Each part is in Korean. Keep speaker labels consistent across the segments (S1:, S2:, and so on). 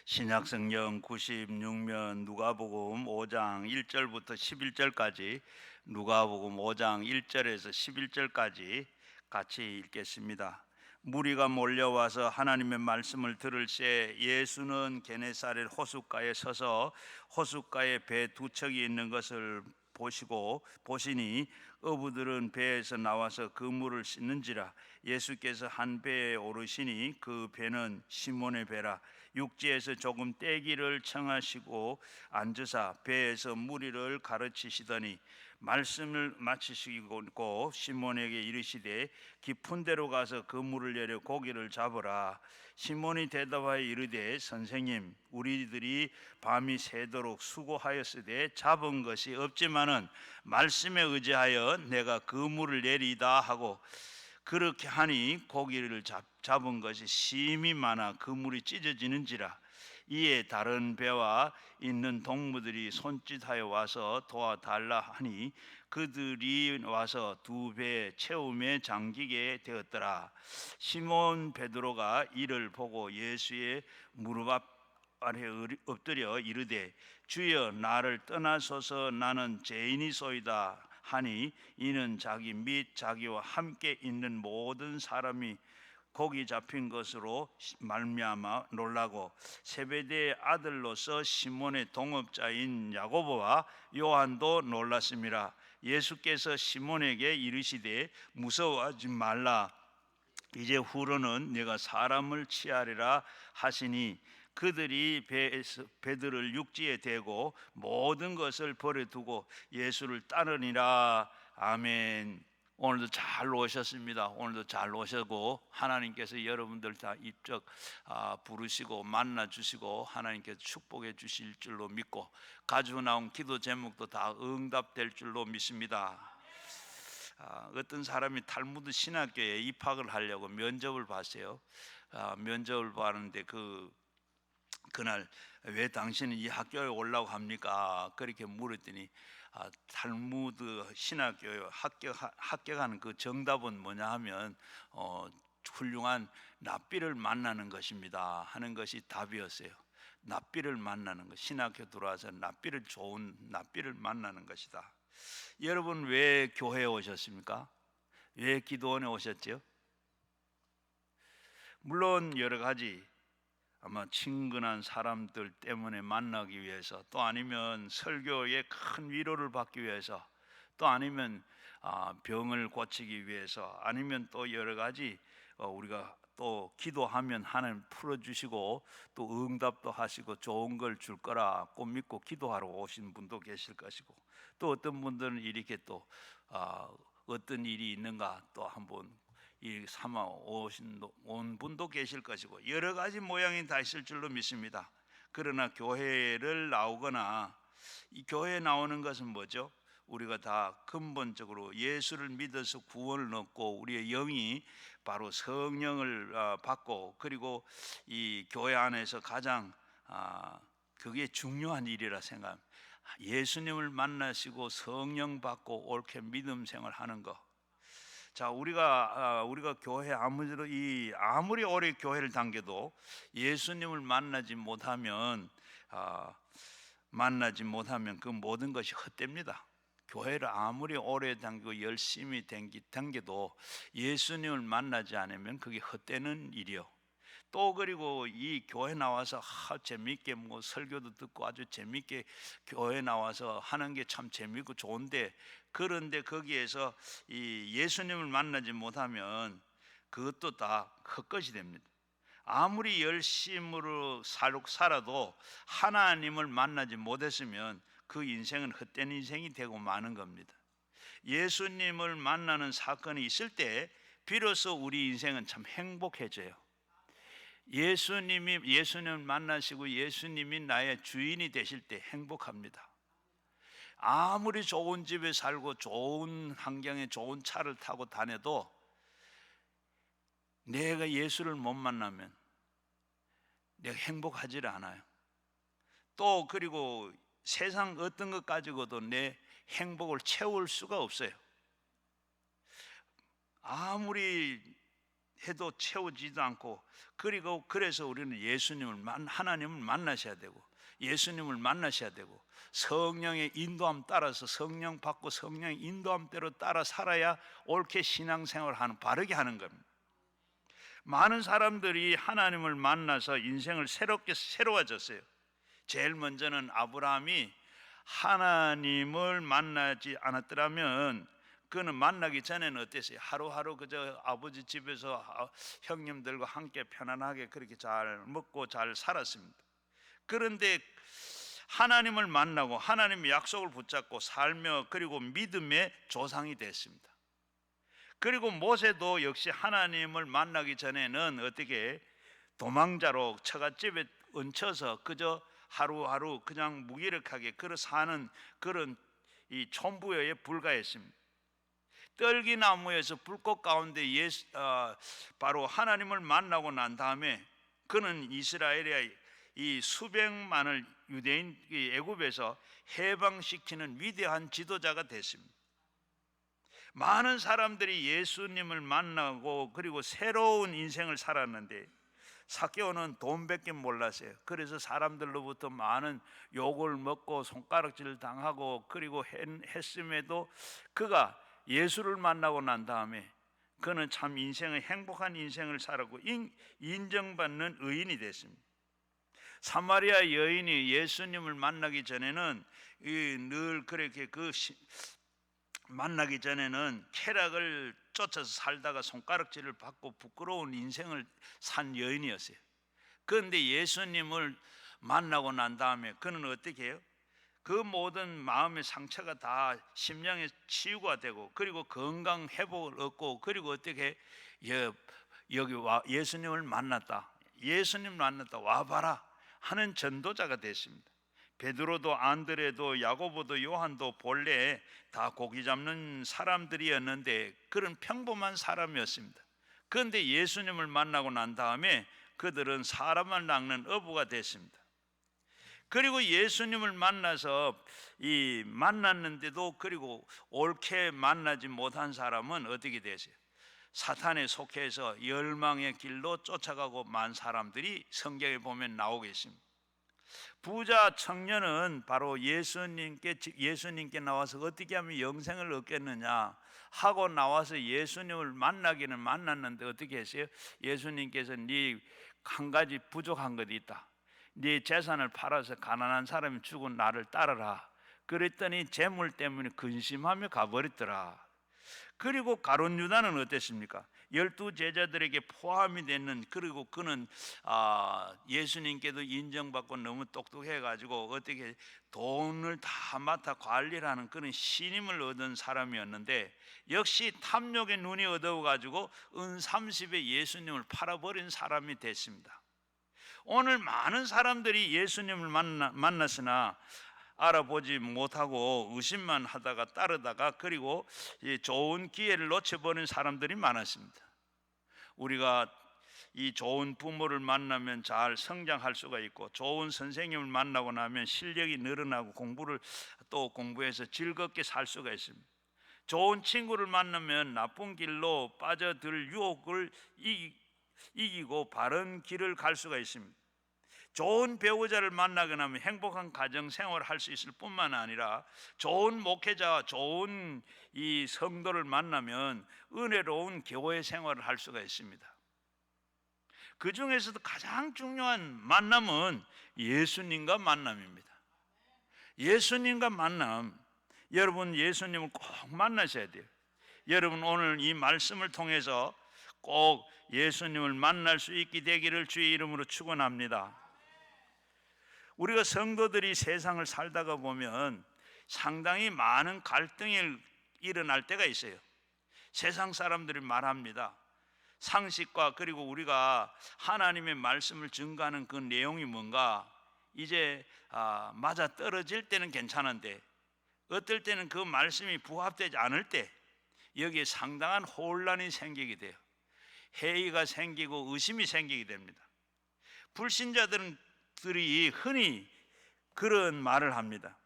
S1: 신약성경 96면 누가복음 5장 1절부터 11절까지, 누가복음 5장 1절에서 11절까지 같이 읽겠습니다. 무리가 몰려와서 하나님의 말씀을 들을새 예수는 게네사렛 호숫가에 서서 호숫가에 배 두 척이 있는 것을 보시니 어부들은 배에서 나와서 그 물을 씻는지라. 예수께서 한 배에 오르시니 그 배는 시몬의 배라. 육지에서 조금 떼기를 청하시고 앉으사 배에서 무리를 가르치시더니 말씀을 마치시고 시몬에게 이르시되 깊은 데로 가서 그물을 내려 고기를 잡으라. 시몬이 대답하여 이르되 선생님, 우리들이 밤이 새도록 수고하였으되 잡은 것이 없지만은 말씀에 의지하여 내가 그물을 내리다 하고, 그렇게 하니 고기를 잡은 것이 심히 많아 그물이 찢어지는지라. 이에 다른 배와 있는 동무들이 손짓하여 와서 도와달라 하니 그들이 와서 두 배 채움에 잠기게 되었더라. 시몬 베드로가 이를 보고 예수의 무릎 아래 엎드려 이르되 주여, 나를 떠나소서, 나는 죄인이소이다 하니, 이는 자기 및 자기와 함께 있는 모든 사람이 고기 잡힌 것으로 말미암아 놀라고, 세베대의 아들로서 시몬의 동업자인 야고보와 요한도 놀랐습니다. 예수께서 시몬에게 이르시되 무서워하지 말라, 이제 후로는 내가 사람을 취하리라 하시니, 그들이 배들을 육지에 대고 모든 것을 버려두고 예수를 따르니라. 아멘. 오늘도 잘 오셨습니다. 오늘도 잘 오셨고, 하나님께서 여러분들 다 입적 부르시고 만나 주시고 하나님께서 축복해 주실 줄로 믿고, 가지고 나온 기도 제목도 다 응답될 줄로 믿습니다. 어떤 사람이 탈무드 신학교에 입학을 하려고 면접을 봤어요. 면접을 봤는데 그날 왜 당신은 이 학교에 오려고 합니까? 그렇게 물었더니 탈무드 신학교에 합격하는 그 정답은 뭐냐 하면 훌륭한 랍비를 만나는 것입니다 하는 것이 답이었어요. 랍비를 만나는 것, 신학교 들어와서 좋은 랍비를 만나는 것이다. 여러분, 왜 교회에 오셨습니까? 왜 기도원에 오셨죠? 물론 여러 가지, 아마 친근한 사람들 때문에 만나기 위해서, 또 아니면 설교에 큰 위로를 받기 위해서, 또 아니면 병을 고치기 위해서, 아니면 또 여러 가지 우리가 또 기도하면 하나님 풀어주시고 또 응답도 하시고 좋은 걸 줄 거라 꼭 믿고 기도하러 오신 분도 계실 것이고, 또 어떤 분들은 이렇게 또 어떤 일이 있는가 또 한번 이 삼아 온 분도 계실 것이고, 여러 가지 모양이 다 있을 줄로 믿습니다. 그러나 교회를 나오거나, 이 교회에 나오는 것은 뭐죠? 우리가 다 근본적으로 예수를 믿어서 구원을 얻고 우리의 영이 바로 성령을 받고, 그리고 이 교회 안에서 가장 그게 중요한 일이라 생각합니다. 예수님을 만나시고 성령 받고 옳게 믿음 생활하는 것. 자, 우리가 교회 아무리 오래 교회를 다녀도 예수님을 만나지 못하면 그 모든 것이 헛됩니다. 교회를 아무리 오래 다니고 열심히 다녀도 예수님을 만나지 않으면 그게 헛되는 일이요. 또 그리고 이 교회 나와서 재밌게 설교도 듣고 아주 재밌게 교회 나와서 하는 게 참 재밌고 좋은데, 그런데 거기에서 이 예수님을 만나지 못하면 그것도 다 헛것이 됩니다. 아무리 열심으로 살아도 하나님을 만나지 못했으면 그 인생은 헛된 인생이 되고 마는 겁니다. 예수님을 만나는 사건이 있을 때 비로소 우리 인생은 참 행복해져요. 예수님을 만나시고 예수님이 나의 주인이 되실 때 행복합니다. 아무리 좋은 집에 살고 좋은 환경에 좋은 차를 타고 다녀도 내가 예수를 못 만나면 내가 행복하지 않아요. 또 그리고 세상 어떤 것 가지고도 내 행복을 채울 수가 없어요. 아무리 해도 채우지도 않고, 그리고 그래서 우리는 하나님을 만나셔야 되고, 예수님을 만나셔야 되고, 성령의 인도함 따라서 성령 받고 성령의 인도함대로 따라 살아야 옳게 신앙생활을 바르게 하는 겁니다. 많은 사람들이 하나님을 만나서 인생을 새로워졌어요. 제일 먼저는 아브라함이 하나님을 만나지 않았더라면 그는 만나기 전에는 어땠어요? 하루하루 그저 아버지 집에서 형님들과 함께 편안하게 그렇게 잘 먹고 잘 살았습니다. 그런데 하나님을 만나고 하나님의 약속을 붙잡고 살며, 그리고 믿음의 조상이 됐습니다. 그리고 모세도 역시 하나님을 만나기 전에는 어떻게 도망자로 처갓집에 얹혀서 그저 하루하루 그냥 무기력하게 걸어 사는 그런 이 촌부여에 불과했습니다. 떨기나무에서 불꽃 가운데 바로 하나님을 만나고 난 다음에 그는 이스라엘의 이 수백만을 유대인 애굽에서 해방시키는 위대한 지도자가 됐습니다. 많은 사람들이 예수님을 만나고 그리고 새로운 인생을 살았는데 삭개오는 돈밖에 몰랐어요. 그래서 사람들로부터 많은 욕을 먹고 손가락질을 당하고 그리고 했음에도 그가 예수를 만나고 난 다음에 그는 참 인생의 행복한 인생을 살았고 인정받는 의인이 됐습니다. 사마리아 여인이 예수님을 만나기 전에는 늘 그렇게 만나기 전에는 쾌락을 쫓아서 살다가 손가락질을 받고 부끄러운 인생을 산 여인이었어요. 그런데 예수님을 만나고 난 다음에 그는 어떻게 해요? 그 모든 마음의 상처가 다 심령에 치유가 되고, 그리고 건강 회복을 얻고, 그리고 어떻게 여기 와 예수님을 만났다, 와봐라 하는 전도자가 됐습니다. 베드로도 안드레도 야고보도 요한도 본래 다 고기 잡는 사람들이었는데 그런 평범한 사람이었습니다. 그런데 예수님을 만나고 난 다음에 그들은 사람을 낚는 어부가 됐습니다. 그리고 예수님을 만나서 만났는데도 그리고 옳게 만나지 못한 사람은 어떻게 되세요? 사탄에 속해서 열망의 길로 쫓아가고 만 사람들이 성경에 보면 나오고 있습니다. 부자 청년은 바로 예수님께 나와서 어떻게 하면 영생을 얻겠느냐 하고 나와서 예수님을 만나기는 만났는데 어떻게 했어요? 예수님께서 네 한 가지 부족한 것이 있다. 네 재산을 팔아서 가난한 사람이 죽은 나를 따르라. 그랬더니 재물 때문에 근심하며 가버렸더라. 그리고 가룟 유다는 어땠습니까? 12 제자들에게 포함이 되는, 그리고 그는 예수님께도 인정받고 너무 똑똑해가지고 어떻게 돈을 다 맡아 관리를 하는 그런 신임을 얻은 사람이었는데 역시 탐욕의 눈이 어두워가지고 은 30에 예수님을 팔아버린 사람이 됐습니다. 오늘 많은 사람들이 예수님을 만났으나 알아보지 못하고 의심만 하다가 따르다가 그리고 좋은 기회를 놓쳐버린 사람들이 많았습니다. 우리가 이 좋은 부모를 만나면 잘 성장할 수가 있고, 좋은 선생님을 만나고 나면 실력이 늘어나고 공부해서 즐겁게 살 수가 있습니다. 좋은 친구를 만나면 나쁜 길로 빠져들 유혹을 이기고 바른 길을 갈 수가 있습니다. 좋은 배우자를 만나게 하면 행복한 가정 생활을 할 수 있을 뿐만 아니라 좋은 목회자와 좋은 이 성도를 만나면 은혜로운 교회 생활을 할 수가 있습니다. 그 중에서도 가장 중요한 만남은 예수님과 만남입니다. 예수님과 만남, 여러분 예수님을 꼭 만나셔야 돼요. 여러분 오늘 이 말씀을 통해서 꼭 예수님을 만날 수 있게 되기를 주의 이름으로 축원합니다. 우리가 성도들이 세상을 살다가 보면 상당히 많은 갈등이 일어날 때가 있어요. 세상 사람들이 말합니다. 상식과 그리고 우리가 하나님의 말씀을 증거하는 그 내용이 뭔가 이제 맞아 떨어질 때는 괜찮은데 어떨 때는 그 말씀이 부합되지 않을 때 여기에 상당한 혼란이 생기게 돼요. 회의가 생기고 의심이 생기게 됩니다. 불신자들이 흔히 그런 말을 합니다.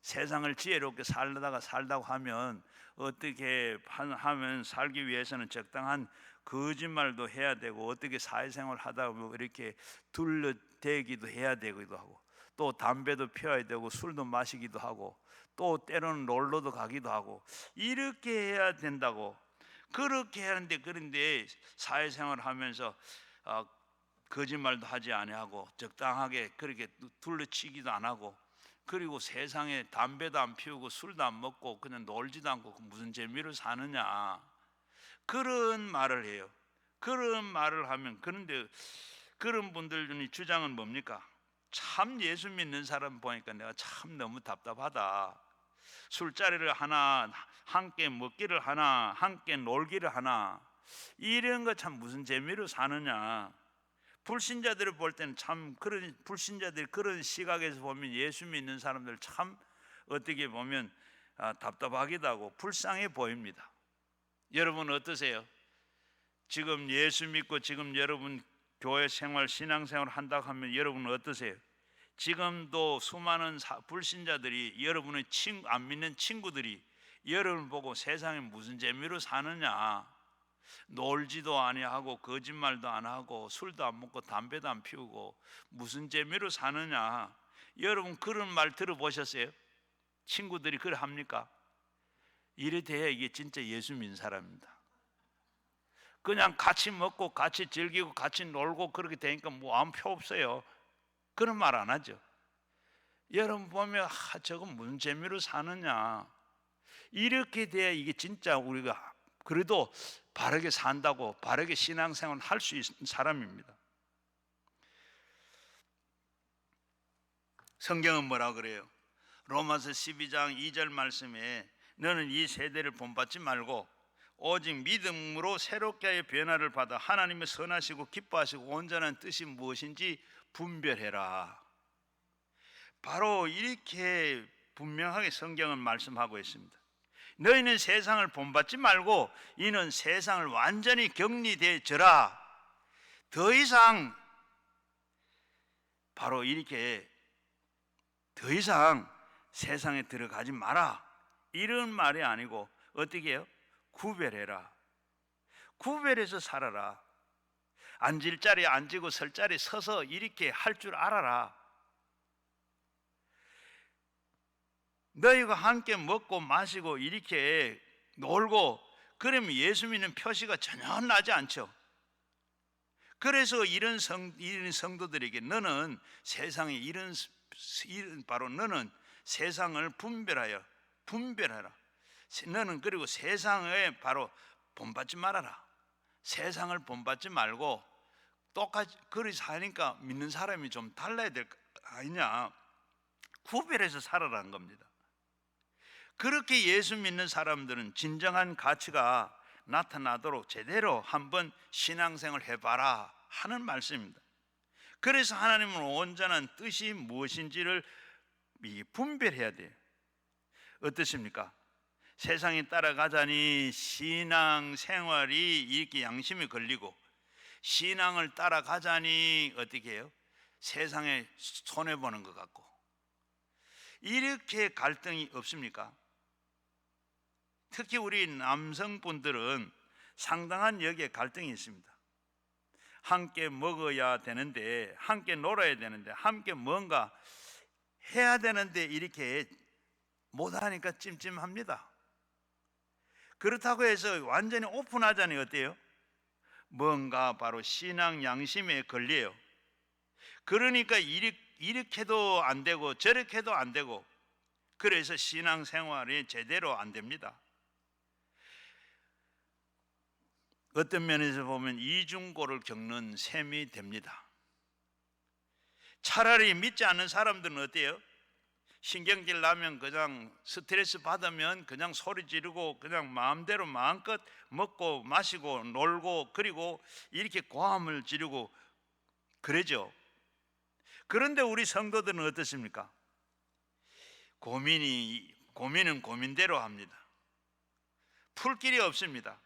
S1: 세상을 지혜롭게 살다고 하면 어떻게 하면 살기 위해서는 적당한 거짓말도 해야 되고 어떻게 사회생활 하다 보면 이렇게 둘러대기도 해야 되기도 하고 또 담배도 피워야 되고 술도 마시기도 하고 또 때로는 놀러도 가기도 하고 이렇게 해야 된다고 그렇게 하는데 그런데 사회생활 하면서 거짓말도 하지 아니하고 적당하게 그렇게 둘러치기도 안 하고 그리고 세상에 담배도 안 피우고 술도 안 먹고 그냥 놀지도 않고 무슨 재미로 사느냐 그런 말을 해요. 그런 말을 하면 그런데 그런 분들의 주장은 뭡니까? 참 예수 믿는 사람 보니까 내가 참 너무 답답하다. 술자리를 하나 함께 먹기를 하나 함께 놀기를 하나 이런 거 참 무슨 재미로 사느냐. 불신자들을 볼 때는 참 그런 불신자들이 그런 시각에서 보면 예수 믿는 사람들 참 어떻게 보면 답답하기도 하고 불쌍해 보입니다. 여러분 어떠세요? 지금 예수 믿고 지금 여러분 교회 생활 신앙생활 한다고 하면 여러분은 어떠세요? 지금도 수많은 불신자들이 여러분의 안 믿는 친구들이 여러분을 보고 세상에 무슨 재미로 사느냐 놀지도 아니하고 거짓말도 안 하고 술도 안 먹고 담배도 안 피우고 무슨 재미로 사느냐 여러분 그런 말 들어보셨어요? 친구들이 그래 합니까? 이래 돼야 이게 진짜 예수 믿는 사람입니다. 그냥 같이 먹고 같이 즐기고 같이 놀고 그렇게 되니까 뭐 아무 표 없어요. 그런 말 안 하죠. 여러분 보면 저건 무슨 재미로 사느냐 이렇게 돼야 이게 진짜 우리가 그래도 바르게 산다고 바르게 신앙생활을 할 수 있는 사람입니다. 성경은 뭐라 그래요? 로마서 12장 2절 말씀에 너는 이 세대를 본받지 말고 오직 믿음으로 새롭게 변화를 받아 하나님의 선하시고 기뻐하시고 온전한 뜻이 무엇인지 분별해라. 바로 이렇게 분명하게 성경은 말씀하고 있습니다. 너희는 세상을 본받지 말고 이는 세상을 완전히 격리되어져라. 더 이상 바로 이렇게 더 이상 세상에 들어가지 마라. 이런 말이 아니고 어떻게 해요? 구별해라. 구별해서 살아라. 앉을 자리에 앉고 설 자리에 서서 이렇게 할 줄 알아라. 너희가 함께 먹고 마시고 이렇게 놀고 그러면 예수 믿는 표시가 전혀 나지 않죠. 그래서 이런 성도들에게 너는 세상에 바로 너는 세상을 분별하라. 너는 그리고 세상에 바로 본받지 말아라. 세상을 본받지 말고 똑같이 그리 사니까 믿는 사람이 좀 달라야 될 거 아니냐. 구별해서 살아라는 겁니다. 그렇게 예수 믿는 사람들은 진정한 가치가 나타나도록 제대로 한번 신앙생활을 해봐라 하는 말씀입니다. 그래서 하나님은 온전한 뜻이 무엇인지를 분별해야 돼요. 어떻습니까? 세상에 따라가자니 신앙생활이 이렇게 양심이 걸리고 신앙을 따라가자니 어떻게 해요? 세상에 손해보는 것 같고 이렇게 갈등이 없습니까? 특히 우리 남성분들은 상당한 여기에 갈등이 있습니다. 함께 먹어야 되는데 함께 놀아야 되는데 함께 뭔가 해야 되는데 이렇게 못하니까 찜찜합니다. 그렇다고 해서 완전히 오픈하자니 어때요? 뭔가 바로 신앙 양심에 걸려요. 그러니까 이렇게도 안 되고 저렇게도 안 되고 그래서 신앙생활이 제대로 안 됩니다. 어떤 면에서 보면 이중고를 겪는 셈이 됩니다. 차라리 믿지 않는 사람들은 어때요? 신경질 나면 그냥 스트레스 받으면 그냥 소리 지르고 그냥 마음대로 마음껏 먹고 마시고 놀고 그리고 이렇게 고함을 지르고 그러죠. 그런데 우리 성도들은 어떻습니까? 고민은 고민대로 합니다. 풀 길이 없습니다.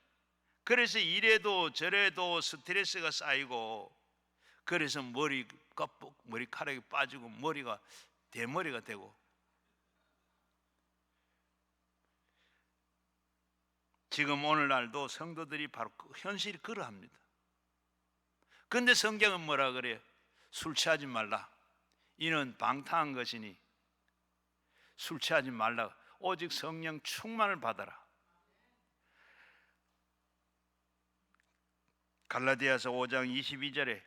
S1: 그래서 이래도 저래도 스트레스가 쌓이고 그래서 머리카락이 빠지고 머리가 대머리가 되고 지금 오늘날도 성도들이 바로 현실이 그러합니다. 그런데 성경은 뭐라 그래요? 술 취하지 말라. 이는 방탕한 것이니 술 취하지 말라. 오직 성령 충만을 받아라. 갈라디아서 5장 22절에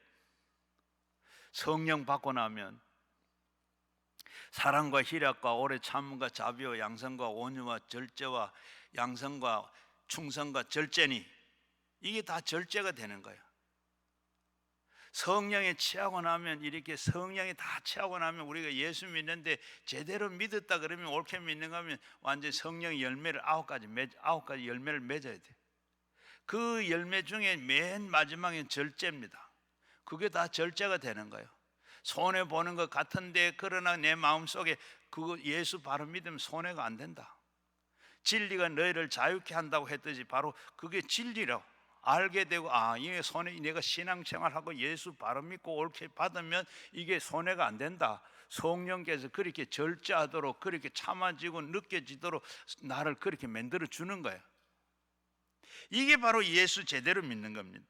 S1: 성령 받고 나면 사랑과 희락과 오래 참음과 자비와 양선과 온유와 절제와 양선과 충성과 절제니, 이게 다 절제가 되는 거예요. 성령에 취하고 나면, 이렇게 성령에 다 취하고 나면, 우리가 예수 믿는데 제대로 믿었다 그러면, 옳게 믿는가 하면 완전 성령의 열매를 아홉 가지 열매를 맺어야 돼. 그 열매 중에 맨 마지막엔 절제입니다. 그게 다 절제가 되는 거예요. 손해 보는 것 같은데, 그러나 내 마음속에 그거 예수 바로 믿으면 손해가 안 된다. 진리가 너희를 자유케 한다고 했듯이 바로 그게 진리라고 알게 되고, 이게 손해, 내가 신앙생활하고 예수 바로 믿고 옳게 받으면 이게 손해가 안 된다. 성령께서 그렇게 절제하도록, 그렇게 참아지고 느껴지도록 나를 그렇게 만들어 주는 거예요. 이게 바로 예수 제대로 믿는 겁니다.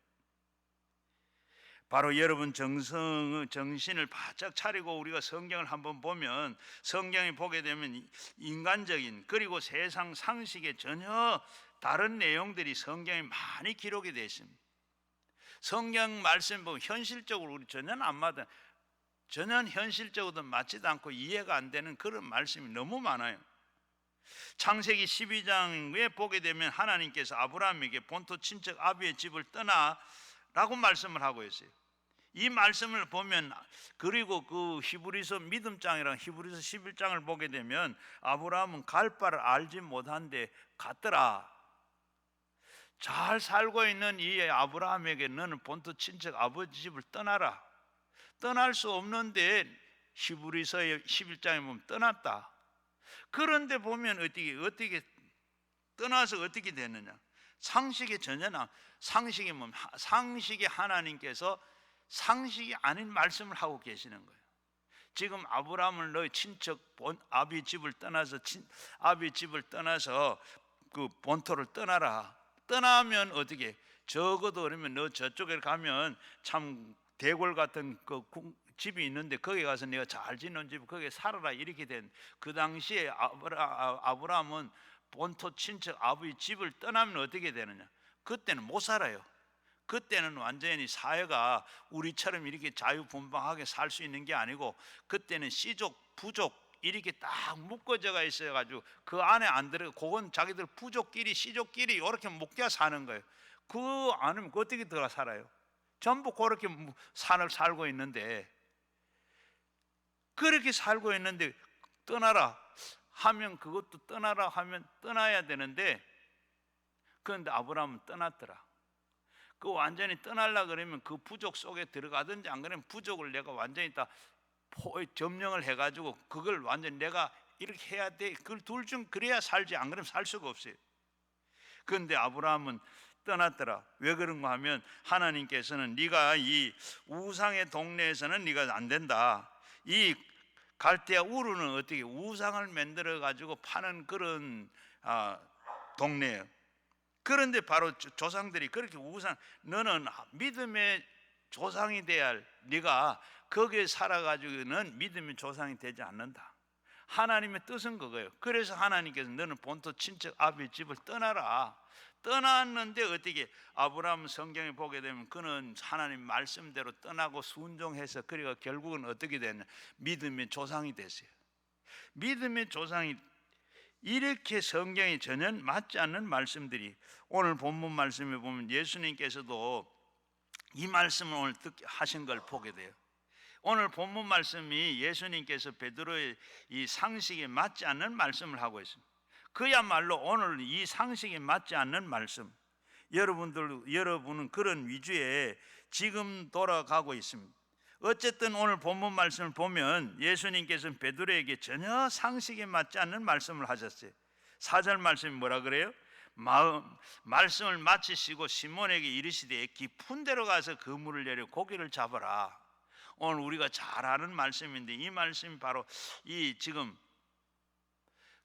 S1: 바로 여러분 정신을 바짝 차리고 우리가 성경을 한번 보면, 성경에 보게 되면 인간적인, 그리고 세상 상식에 전혀 다른 내용들이 성경에 많이 기록이 되어 있습니다. 성경 말씀 보면 현실적으로 우리 전혀 안 맞아, 전혀 현실적으로도 맞지도 않고 이해가 안 되는 그런 말씀이 너무 많아요. 창세기 12장에 보게 되면 하나님께서 아브라함에게 본토 친척 아비의 집을 떠나 라고 말씀을 하고 있어요. 이 말씀을 보면, 그리고 그 히브리서 믿음장이랑 히브리서 11장을 보게 되면 아브라함은 갈 바를 알지 못한데 갔더라. 잘 살고 있는 이 아브라함에게 너는 본토 친척 아버지 집을 떠나라. 떠날 수 없는데 히브리서의 11장에 보면 떠났다. 그런데 보면 어떻게 떠나서 어떻게 되느냐? 상식이 전혀 상식이 뭡니까? 상식이 하나님께서 상식이 아닌 말씀을 하고 계시는 거예요. 지금 아브라함을 너희 친척 아비 집을 떠나서 그 본토를 떠나라. 떠나면 어떻게? 적어도 그러면 너 저쪽에 가면 참 대궐 같은 그 집이 있는데 거기 가서 내가 잘 지는 집 거기에 살아라, 이렇게 된, 그 당시에 아브라함은 본토 친척 아버지 집을 떠나면 어떻게 되느냐? 그때는 못 살아요. 그때는 완전히 사회가 우리처럼 이렇게 자유분방하게 살 수 있는 게 아니고, 그때는 씨족, 부족 이렇게 딱 묶어져가 있어가지고 그 안에 안 들어가, 그건 자기들 부족끼리 씨족끼리 이렇게 묶여 사는 거예요. 그 안으면 어떻게 들어가 살아요? 전부 그렇게 살고 있는데, 그렇게 살고 있는데 떠나라 하면, 그것도 떠나라 하면 떠나야 되는데, 그런데 아브라함은 떠났더라. 그 완전히 떠나려 그러면 그 부족 속에 들어가든지, 안 그러면 부족을 내가 완전히 다 점령을 해가지고 그걸 완전히 내가 이렇게 해야 돼. 그걸 둘 중 그래야 살지, 안 그러면 살 수가 없어요. 그런데 아브라함은 떠났더라. 왜 그런가 하면 하나님께서는 네가 이 우상의 동네에서는 네가 안 된다. 이 갈대아 우르는 어떻게 우상을 만들어 가지고 파는 그런 동네예요. 그런데 바로 조상들이 그렇게 너는 믿음의 조상이 돼야 할, 네가 거기에 살아가지고는 믿음의 조상이 되지 않는다. 하나님의 뜻은 그거예요. 그래서 하나님께서 너는 본토 친척 아비 집을 떠나라. 떠났는데 어떻게? 아브라함 성경에 보게 되면 그는 하나님 말씀대로 떠나고 순종해서, 그리고 결국은 어떻게 됐냐? 믿음의 조상이 됐어요. 믿음의 조상이, 이렇게 성경이 전혀 맞지 않는 말씀들이, 오늘 본문 말씀에 보면 예수님께서도 이 말씀을 오늘 하신 걸 보게 돼요. 오늘 본문 말씀이 예수님께서 베드로의 이 상식에 맞지 않는 말씀을 하고 있습니다. 그야말로 오늘 이 상식에 맞지 않는 말씀, 여러분은 그런 위주에 지금 돌아가고 있습니다. 어쨌든 오늘 본문 말씀을 보면 예수님께서는 베드로에게 전혀 상식에 맞지 않는 말씀을 하셨어요. 4절 말씀이 뭐라 그래요? 말씀을 마치시고 시몬에게 이르시되 깊은 데로 가서 그물을 내려 고기를 잡아라. 오늘 우리가 잘 아는 말씀인데, 이 말씀이 바로 이 지금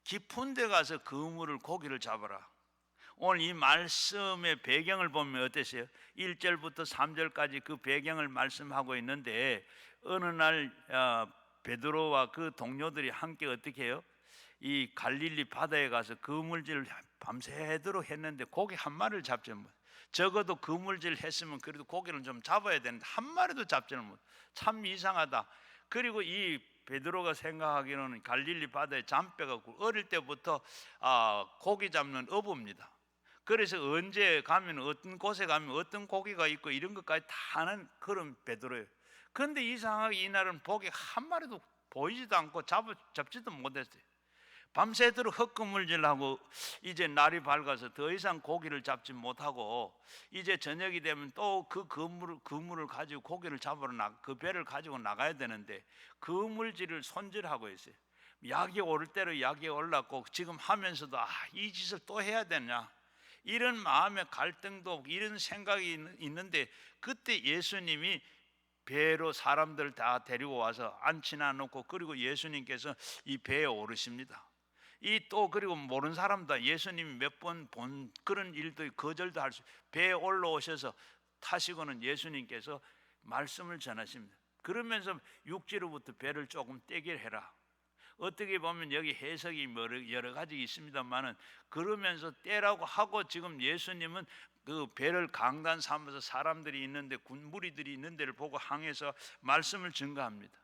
S1: 깊은 데 가서 그물을 고기를 잡아라. 오늘 이 말씀의 배경을 보면 어떠세요? 1절부터 3절까지 그 배경을 말씀하고 있는데 어느 날 베드로와 그 동료들이 함께 어떻게 해요? 이 갈릴리 바다에 가서 그물질을 밤새도록 했는데 고기 한 마리를 잡지 못. 적어도 그물질 했으면 그래도 고기를 좀 잡아야 되는데 한 마리도 잡지는 못. 참 이상하다. 그리고 이 베드로가 생각하기로는 갈릴리 바다에 잠빼가 어릴 때부터 고기 잡는 어부입니다. 그래서 언제 가면 어떤 곳에 가면 어떤 고기가 있고 이런 것까지 다 아는 그런 베드로예요. 그런데 이상하게 이날은 고기 한 마리도 보이지도 않고 잡지도 못했어요. 밤새도록 헛그물질하고 이제 날이 밝아서 더 이상 고기를 잡지 못하고 이제 저녁이 되면 또 그 그물을 가지고 고기를 잡으러 그 배를 가지고 나가야 되는데 그물질을 손질하고 있어요. 약이 오를 대로 약이 올랐고 지금 하면서도 이 짓을 또 해야 되냐 이런 마음의 갈등도 이런 생각이 있는데 그때 예수님이 배로 사람들 다 데리고 와서 앉히나 놓고 그리고 예수님께서 이 배에 오르십니다. 그리고 모르는 사람다 예수님이 몇 번 본 그런 일도 거절도 할 수 배에 올라오셔서 타시고는 예수님께서 말씀을 전하십니다. 그러면서 육지로부터 배를 조금 떼게 해라. 어떻게 보면 여기 해석이 여러 가지 있습니다만은 그러면서 떼라고 하고 지금 예수님은 그 배를 강단 삼아서 사람들이 있는데 무리들이 있는 데를 보고 항해서 말씀을 전가합니다.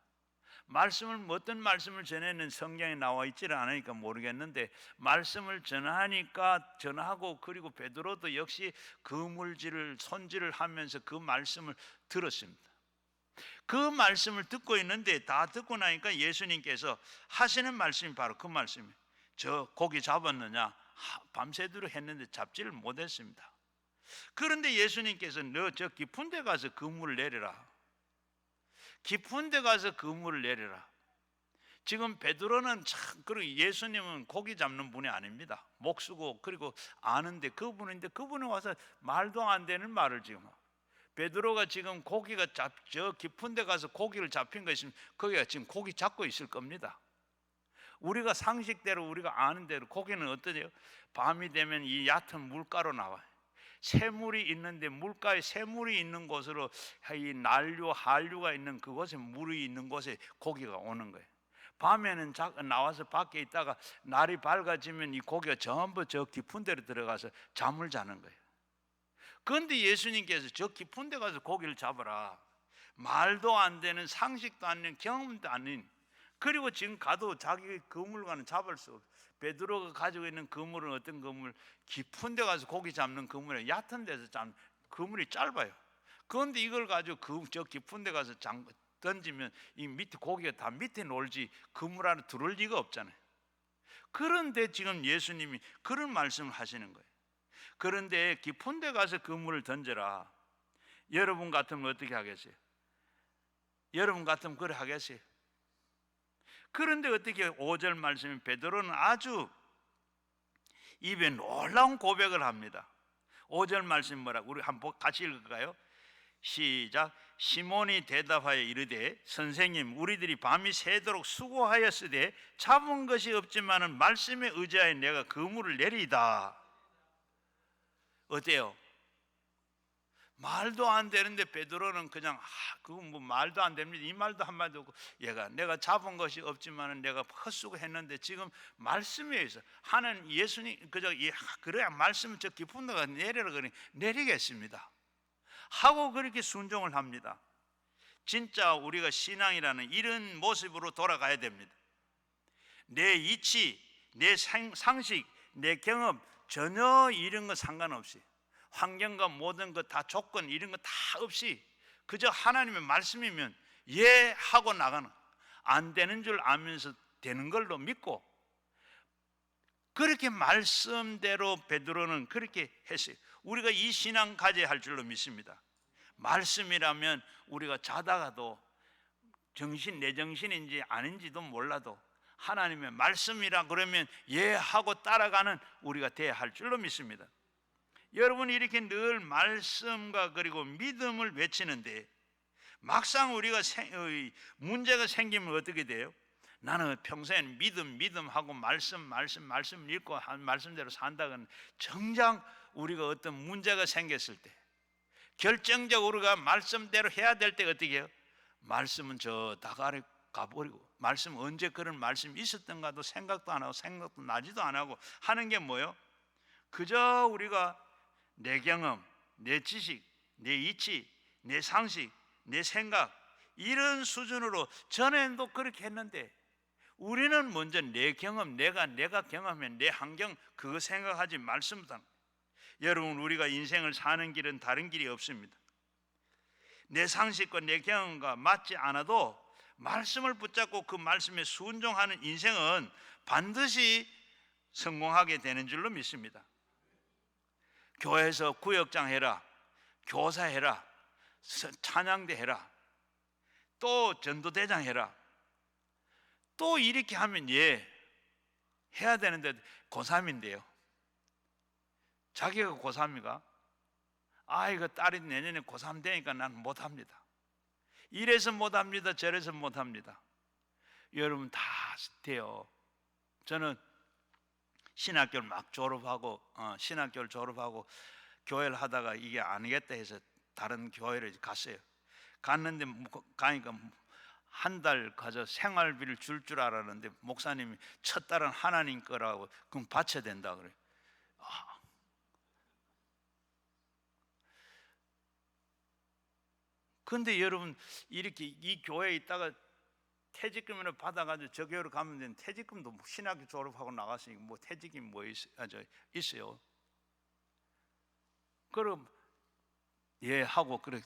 S1: 말씀을 어떤 말씀을 전했는 성경에 나와 있지는 않으니까 모르겠는데 말씀을 전하고 그리고 베드로도 역시 그물질을 손질을 하면서 그 말씀을 들었습니다. 그 말씀을 듣고 있는데 다 듣고 나니까 예수님께서 하시는 말씀이 바로 그 말씀이에요. 저 고기 잡았느냐? 밤새도록 했는데 잡지를 못했습니다. 그런데 예수님께서 너 저 깊은 데 가서 그물을 내려라. 깊은 데 가서 그물을 내려라. 지금 베드로는 그리고 예수님은 고기 잡는 분이 아닙니다. 목수고 그리고 아는데 그분인데 그분이 와서 말도 안 되는 말을 지금 베드로가 지금 고기가 저 깊은 데 가서 고기를 잡힌 것이면 거기가 지금 고기 잡고 있을 겁니다. 우리가 상식대로 우리가 아는 대로 고기는 어떠세요? 밤이 되면 이 얕은 물가로 나와요. 새물이 있는데 물가에 새물이 있는 곳으로 이 난류, 한류가 있는 그곳에 물이 있는 곳에 고기가 오는 거예요. 밤에는 나와서 밖에 있다가 날이 밝아지면 이 고기가 전부 저 깊은 데로 들어가서 잠을 자는 거예요. 그런데 예수님께서 저 깊은 데 가서 고기를 잡아라. 말도 안 되는 상식도 안 되는 경험도 아닌 그리고 지금 가도 자기 그물과는 잡을 수 없어요. 베드로가 가지고 있는 그물은 어떤 그물? 깊은 데 가서 고기 잡는 그물에 얕은 데서 잡는 그물이 짧아요. 그런데 이걸 가지고 저 깊은 데 가서 던지면 이 밑에 고기가 다 밑에 놀지 그물 안에 들어올 리가 없잖아요. 그런데 지금 예수님이 그런 말씀을 하시는 거예요. 그런데 깊은 데 가서 그물을 던져라. 여러분 같으면 어떻게 하겠어요? 여러분 같으면 그래 하겠어요? 그런데 어떻게 5절 말씀이 베드로는 아주 입에 놀라운 고백을 합니다. 5절 말씀 뭐라고? 우리 한번 같이 읽을까요? 시작. 시몬이 대답하여 이르되 선생님 우리들이 밤이 새도록 수고하였으되 잡은 것이 없지만은 말씀에 의지하여 내가 그물을 내리이다. 어때요? 말도 안 되는데 베드로는 그냥 그건 뭐 말도 안 됩니다. 이 말도 한마디도 없고 얘가 내가 잡은 것이 없지만은 내가 헛수고했는데 지금 말씀에 의해서 하는 예수님 그래야 말씀을 저 깊은 데가 내려라 그러니 내리겠습니다 하고 그렇게 순종을 합니다. 진짜 우리가 신앙이라는 이런 모습으로 돌아가야 됩니다. 내 이치, 내 상식, 내 경험 전혀 이런 거 상관없이 환경과 모든 것 다 조건 이런 거 다 없이 그저 하나님의 말씀이면 예 하고 나가는 안 되는 줄 알면서 되는 걸로 믿고 그렇게 말씀대로 베드로는 그렇게 했어요. 우리가 이 신앙 가져야 할 줄로 믿습니다. 말씀이라면 우리가 자다가도 내 정신인지 아닌지도 몰라도 하나님의 말씀이라 그러면 예 하고 따라가는 우리가 돼야 할 줄로 믿습니다. 여러분이 이렇게 늘 말씀과 그리고 믿음을 외치는데 막상 우리가 문제가 생기면 어떻게 돼요? 나는 평소엔 믿음 하고 말씀 읽고 한 말씀대로 산다고는 정작 우리가 어떤 문제가 생겼을 때 결정적으로 우리가 말씀대로 해야 될 때 어떻게 해요? 말씀은 저 다가리 가버리고, 말씀 언제 그런 말씀이 있었던가도 생각도 안 하고 생각도 나지도 안 하고 하는 게 뭐예요? 그저 우리가 내 경험, 내 지식, 내 이치, 내 상식, 내 생각 이런 수준으로 전에도 그렇게 했는데 우리는 먼저 내 경험, 내가 경험한 내 환경 그거 생각하지 말씀부터. 여러분, 우리가 인생을 사는 길은 다른 길이 없습니다. 내 상식과 내 경험과 맞지 않아도 말씀을 붙잡고 그 말씀에 순종하는 인생은 반드시 성공하게 되는 줄로 믿습니다. 교회에서 구역장 해라, 교사 해라, 찬양대 해라, 또 전도대장 해라, 또 이렇게 하면 해야 되는데 고3인데요. 자기가 고3이가 이거 딸이 내년에 고3 되니까 나는 못합니다. 이래서 못합니다. 저래서 못합니다. 여러분 다 돼요. 저는 신학교를 막 졸업하고 신학교를 졸업하고 교회를 하다가 이게 아니겠다 해서 다른 교회를 갔어요. 갔는데 가니까 한 달 가서 생활비를 줄 알았는데 목사님이 첫 달은 하나님 거라고 그럼 바쳐야 된다 그래요. 근데 여러분 이렇게 이 교회에 있다가 퇴직금을 받아가지고 저 교회로 가면 되는 퇴직금도 신학교 졸업하고 나갔으니까 뭐 퇴직금 뭐 있어요. 그럼 하고 그래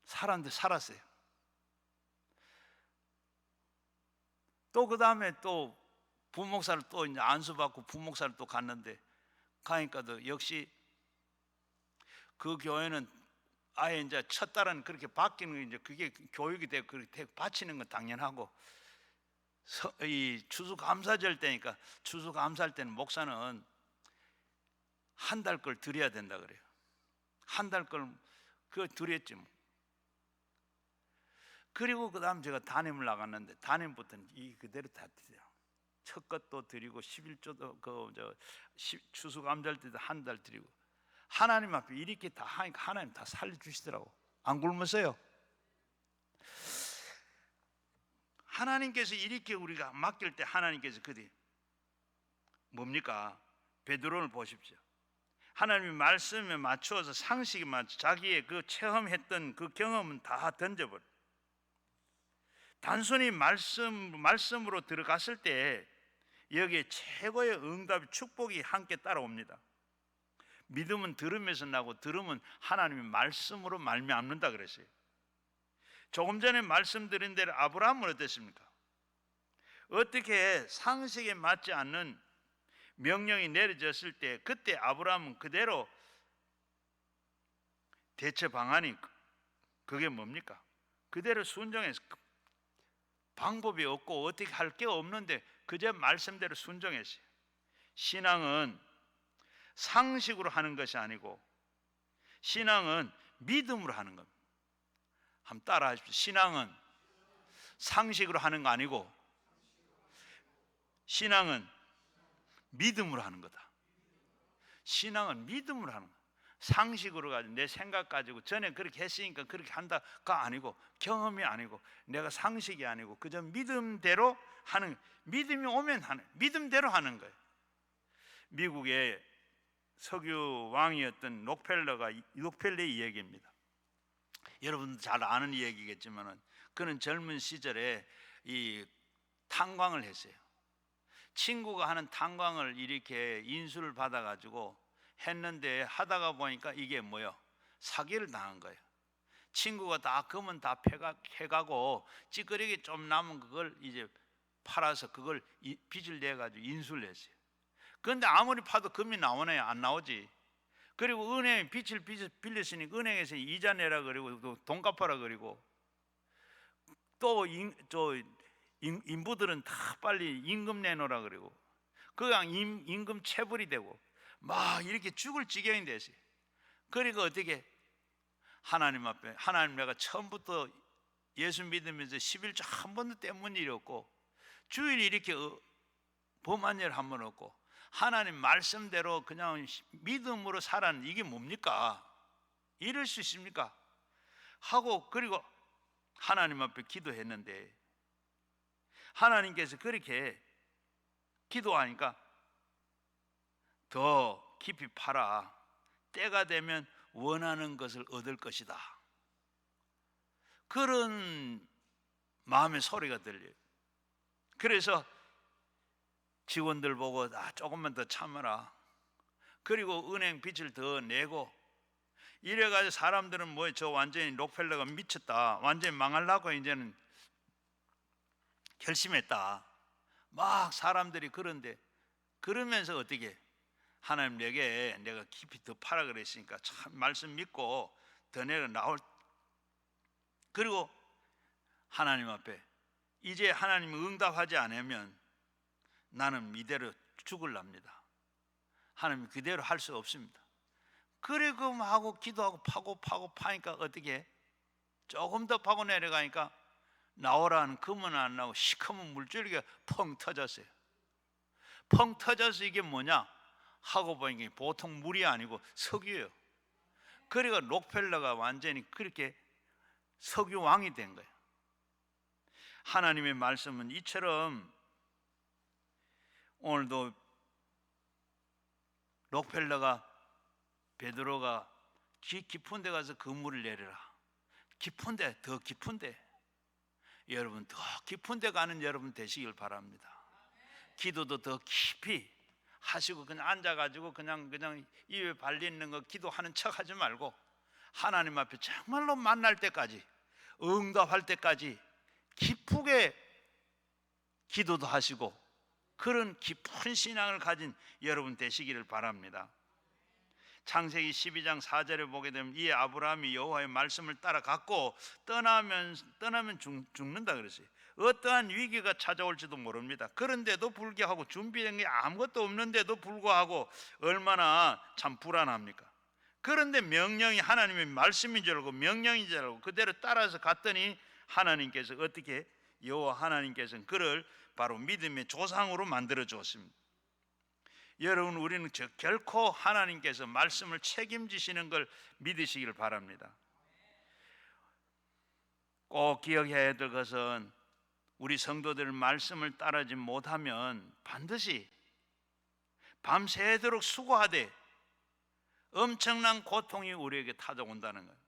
S1: 사람들 살았어요. 또 그 다음에 또 부목사를 또 이제 안수받고 부목사를 또 갔는데 가니까도 역시 그 교회는 아예 이제 첫 달은 그렇게 바뀌는 게 이제 그게 교육이 되고 그렇게 바치는 건 당연하고 이 추수감사절 때니까 추수감사할 때는 목사는 한 달 걸 드려야 된다 그래요. 한 달 걸 그거 드렸지 뭐. 그리고 그 다음 제가 담임을 나갔는데 담임부터는 이 그대로 다 드려요. 첫 것도 드리고 11조도 추수감사할 때도 한 달 드리고 하나님 앞에 이렇게 다 하니까 하나님 다 살려주시더라고. 안 굶었어요. 하나님께서 이렇게 우리가 맡길 때 하나님께서 그게 뭡니까? 베드로를 보십시오. 하나님이 말씀에 맞추어서 상식에 맞춰 자기의 그 체험했던 그 경험은 다 던져버려. 단순히 말씀으로 들어갔을 때 여기에 최고의 응답이 축복이 함께 따라옵니다. 믿음은 들음에서 나고 들음은 하나님의 말씀으로 말미암는다 그랬어요. 조금 전에 말씀드린 대로 아브라함은 어땠습니까? 어떻게 상식에 맞지 않는 명령이 내려졌을 때 그때 아브라함은 그대로 대처 방안이 그게 뭡니까? 그대로 순종해서 방법이 없고 어떻게 할 게 없는데 그저 말씀대로 순종했어요. 신앙은 상식으로 하는 것이 아니고 신앙은 믿음으로 하는 겁니다. 한번 따라 하십시오. 신앙은 상식으로 하는 거 아니고 신앙은 믿음으로 하는 거다. 신앙은 믿음으로 하는 거다. 상식으로 가지고 내 생각 가지고 전에 그렇게 했으니까 그렇게 한다가 아니고 경험이 아니고 내가 상식이 아니고 그저 믿음대로 하는, 믿음이 오면 하는, 믿음대로 하는 거예요. 미국의 석유 왕이었던 록펠러의 이야기입니다. 여러분도 잘 아는 이야기겠지만은 그는 젊은 시절에 이 탄광을 했어요. 친구가 하는 탄광을 이렇게 인수를 받아가지고 했는데 하다가 보니까 이게 뭐요? 사기를 당한 거예요. 친구가 다 금은 다 패가고 찌끄레기 좀 남은 그걸 이제 팔아서 그걸 빚을 내가지고 인수를 했어요. 그런데 아무리 파도 금이 나오나요? 안 나오지. 그리고 은행에 빚을 빌렸으니 은행에서 이자 내라 그리고 또 돈 갚아라 그리고 또 인부들은 다 빨리 임금 내놓으라 그리고 그냥 임금 체불이 되고 막 이렇게 죽을 지경이 됐어요. 그러니까 어떻게 하나님 앞에 하나님 내가 처음부터 예수 믿으면서 11조 한 번도 떼문 일이 없고, 주일 이렇게 범한 일 한 번 없고, 하나님 말씀대로 그냥 믿음으로 살았는 이게 뭡니까? 이럴 수 있습니까? 하고 그리고 하나님 앞에 기도했는데, 하나님께서 그렇게 기도하니까 더 깊이 파라. 때가 되면 원하는 것을 얻을 것이다. 그런 마음의 소리가 들려요. 그래서 직원들 보고 조금만 더 참아라. 그리고 은행 빚을 더 내고, 이래가지고 사람들은 뭐 저 완전히 록펠러가 미쳤다, 완전히 망하려고 이제는 결심했다, 막 사람들이 그런데, 그러면서 어떻게 하나님 내가 깊이 더 파라 그랬으니까 참 말씀 믿고 더 내려 나올. 그리고 하나님 앞에 이제 하나님 응답하지 않으면 나는 이대로 죽을랍니다. 하나님 그대로 할 수 없습니다. 그리고 하고 기도하고 파고 파니까 어떻게 조금 더 파고 내려가니까 나오라는 금은 안 나오고 시커먼 물줄기가 펑 터졌어요. 펑 터져서 이게 뭐냐 하고 보니까 보통 물이 아니고 석유예요. 그러니까 록펠러가 완전히 그렇게 석유 왕이 된 거예요. 하나님의 말씀은 이처럼 오늘도 록펠러가, 베드로가 깊은 데 가서 그물을 내려라. 깊은 데, 더 깊은 데, 여러분 더 깊은 데 가는 여러분 되시길 바랍니다. 기도도 더 깊이 하시고, 그냥 앉아가지고 그냥 입에 발리는 거 기도하는 척 하지 말고, 하나님 앞에 정말로 만날 때까지, 응답할 때까지 깊게 기도도 하시고, 그런 깊은 신앙을 가진 여러분 되시기를 바랍니다. 창세기 12장 4절에 보게 되면, 이에 아브라함이 여호와의 말씀을 따라갔고 떠나면 죽는다 그랬어요. 어떠한 위기가 찾아올지도 모릅니다. 그런데도 불구하고 준비된 게 아무것도 없는데도 불구하고 얼마나 참 불안합니까? 그런데 명령이 하나님의 말씀인 줄 알고 명령인 줄 알고 그대로 따라서 갔더니 하나님께서 어떻게, 여호와 하나님께서는 그를 바로 믿음의 조상으로 만들어 주었습니다. 여러분, 우리는 결코 하나님께서 말씀을 책임지시는 걸 믿으시길 바랍니다. 꼭 기억해야 될 것은, 우리 성도들 말씀을 따르지 못하면 반드시 밤새도록 수고하되 엄청난 고통이 우리에게 찾아온다는 거예요.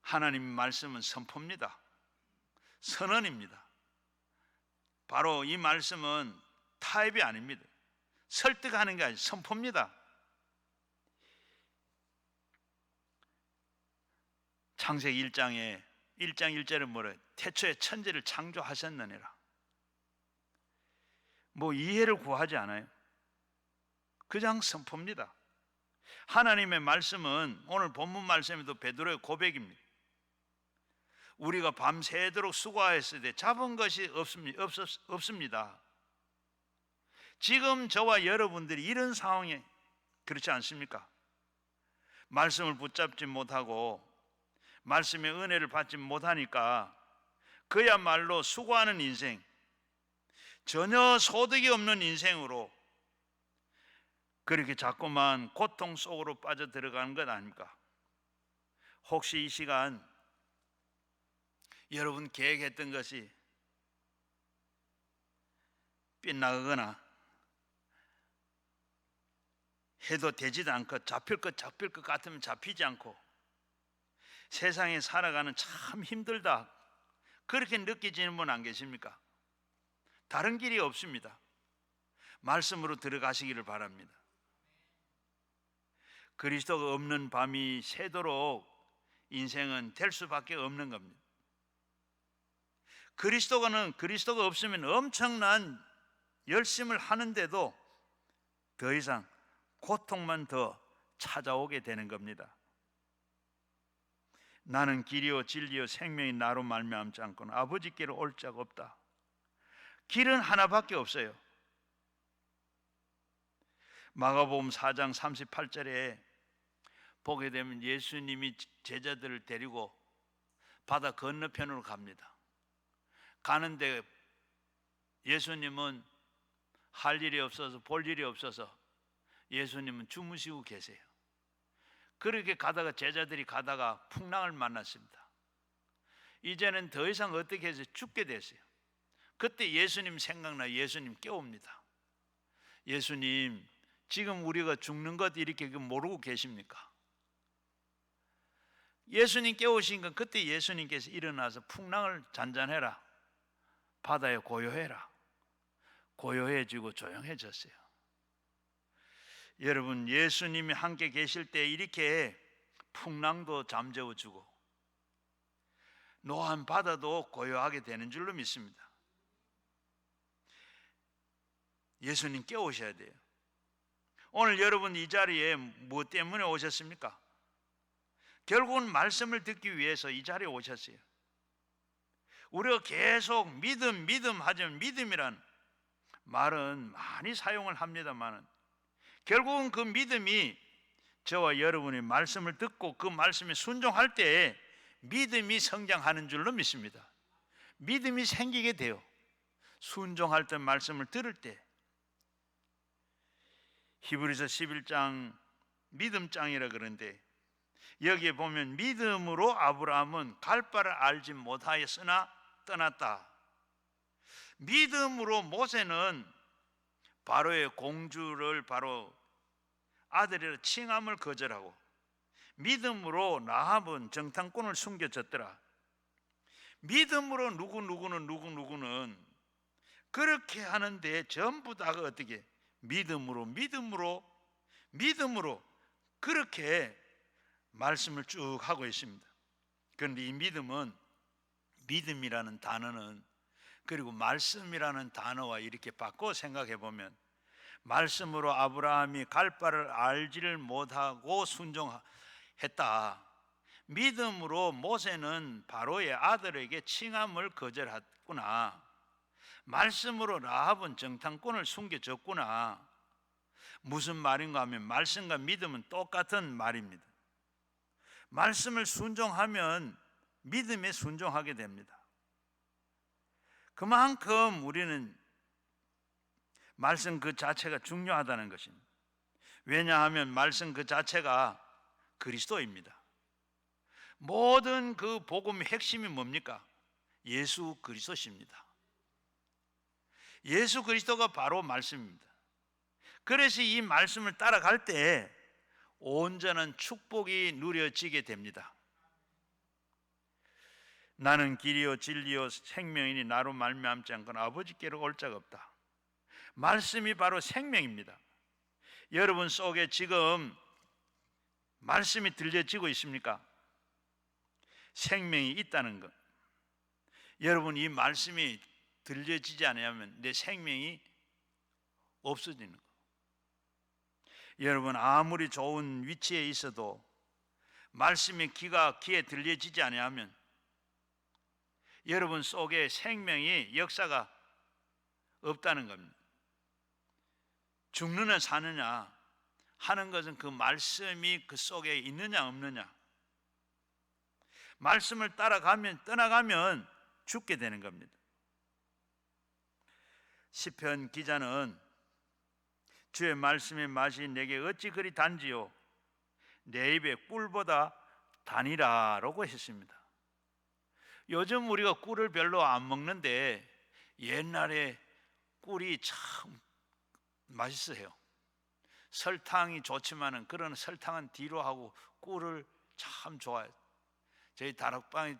S1: 하나님 말씀은 선포입니다. 선언입니다. 바로 이 말씀은 타협이 아닙니다. 설득하는 게 아니라 선포입니다. 창세기 1장 1절에 뭐래? 태초에 천지를 창조하셨느니라. 뭐 이해를 구하지 않아요. 그냥 선포입니다. 하나님의 말씀은 오늘 본문 말씀에도 베드로의 고백입니다. 우리가 밤새도록 수고하였을 때 잡은 것이 없습니다. 지금 저와 여러분들이 이런 상황에, 그렇지 않습니까? 말씀을 붙잡지 못하고 말씀의 은혜를 받지 못하니까 그야말로 수고하는 인생, 전혀 소득이 없는 인생으로 그렇게 자꾸만 고통 속으로 빠져들어가는 것 아닙니까? 혹시 이 시간 여러분 계획했던 것이 빗나가거나 해도 되지도 않고 잡힐 것 같으면 잡히지 않고 세상에 살아가는 참 힘들다, 그렇게 느끼지는 분 안 계십니까? 다른 길이 없습니다. 말씀으로 들어가시기를 바랍니다. 그리스도가 없는 밤이 새도록 인생은 될 수밖에 없는 겁니다. 그리스도가 없으면 엄청난 열심을 하는데도 더 이상 고통만 더 찾아오게 되는 겁니다. 나는 길이요 진리요 생명이 나로 말미암지 않고는 아버지께로 올 자가 없다. 길은 하나밖에 없어요. 마가복음 4장 38절에 보게 되면 예수님이 제자들을 데리고 바다 건너편으로 갑니다. 가는데 예수님은 할 일이 없어서, 볼 일이 없어서 예수님은 주무시고 계세요. 그렇게 가다가 제자들이 가다가 풍랑을 만났습니다. 이제는 더 이상 어떻게 해서 죽게 됐어요. 그때 예수님 생각나 예수님 깨웁니다. 예수님, 지금 우리가 죽는 것 이렇게 모르고 계십니까? 예수님 깨우시니까 그때 예수님께서 일어나서 풍랑을 잔잔해라, 바다에 고요해라. 고요해지고 조용해졌어요. 여러분, 예수님이 함께 계실 때 이렇게 풍랑도 잠재워주고 노한 바다도 고요하게 되는 줄로 믿습니다. 예수님 깨우셔야 돼요. 오늘 여러분 이 자리에 무엇 때문에 오셨습니까? 결국은 말씀을 듣기 위해서 이 자리에 오셨어요. 우리가 계속 믿음 하지만 믿음이란 말은 많이 사용을 합니다만 결국은 그 믿음이 저와 여러분이 말씀을 듣고 그 말씀에 순종할 때 믿음이 성장하는 줄로 믿습니다. 믿음이 생기게 돼요. 순종할 때, 말씀을 들을 때. 히브리서 11장 믿음장이라 그러는데 여기에 보면 믿음으로 아브라함은 갈 바를 알지 못하였으나 떠났다. 믿음으로 모세는 바로의 공주를 바로 아들이라 칭함을 거절하고 믿음으로 라합은 정탐꾼을 숨겨졌더라. 믿음으로 누구는 그렇게 하는데 전부 다가 어떻게 믿음으로 그렇게 말씀을 쭉 하고 있습니다. 그런데 이 믿음이라는 단어는 그리고 말씀이라는 단어와 이렇게 바꿔 생각해 보면 말씀으로 아브라함이 갈 바를 알지를 못하고 순종했다. 믿음으로 모세는 바로의 아들에게 칭함을 거절했구나. 말씀으로 라합은 정탐꾼을 숨겨줬구나. 무슨 말인가 하면 말씀과 믿음은 똑같은 말입니다. 말씀을 순종하면 믿음에 순종하게 됩니다. 그만큼 우리는 말씀 그 자체가 중요하다는 것입니다. 왜냐하면 말씀 그 자체가 그리스도입니다. 모든 그 복음의 핵심이 뭡니까? 예수 그리스도십니다. 예수 그리스도가 바로 말씀입니다. 그래서 이 말씀을 따라갈 때 온전한 축복이 누려지게 됩니다. 나는 길이요 진리요 생명이니 나로 말미암지 않고는 아버지께로 올 자가 없다. 말씀이 바로 생명입니다. 여러분 속에 지금 말씀이 들려지고 있습니까? 생명이 있다는 것. 여러분 이 말씀이 들려지지 않으면 내 생명이 없어지는 것. 여러분 아무리 좋은 위치에 있어도 말씀이 귀에 들려지지 않으면 여러분 속에 생명이 역사가 없다는 겁니다. 죽느냐 사느냐 하는 것은 그 말씀이 그 속에 있느냐 없느냐. 말씀을 떠나가면 죽게 되는 겁니다. 시편 기자는 주의 말씀의 맛이 내게 어찌 그리 단지요 내 입에 꿀보다 단이라라고 했습니다. 요즘 우리가 꿀을 별로 안 먹는데 옛날에 꿀이 참 맛있어요. 설탕이 좋지만은 그런 설탕은 뒤로 하고 꿀을 참 좋아해요.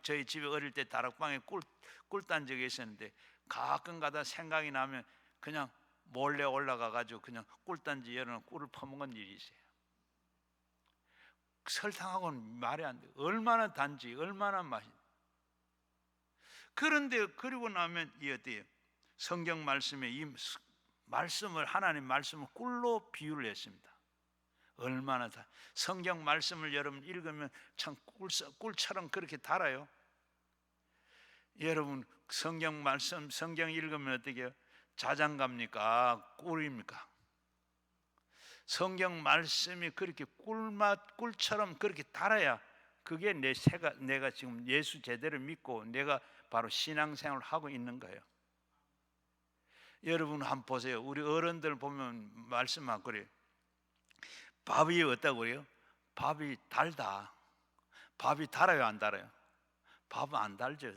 S1: 저희 집에 어릴 때 다락방에 꿀 딴 적이 있었는데 가끔 가다 생각이 나면 그냥 몰래 올라가 가지고 그냥 꿀단지 열어놓고 꿀을 퍼먹은 일이 있어요. 설탕하고는 말이 안 돼요. 얼마나 단지 얼마나 맛이. 그런데 그리고 나면 이 어때요? 성경 말씀에 이 말씀을 하나님 말씀을 꿀로 비유를 했습니다. 얼마나 성경 말씀을 여러분 읽으면 참 꿀처럼 그렇게 달아요. 여러분 성경 말씀 성경 읽으면 어떻게 해요? 자장갑니까? 꿀입니까? 성경 말씀이 그렇게 꿀처럼 그렇게 달아야 그게 내가 지금 예수 제대로 믿고 내가 바로 신앙생활을 하고 있는 거예요. 여러분 한번 보세요. 우리 어른들 보면 말씀하고 그래요. 밥이 어떻다고 그래요? 밥이 달다. 밥이 달아요, 안 달아요? 밥은 안 달죠.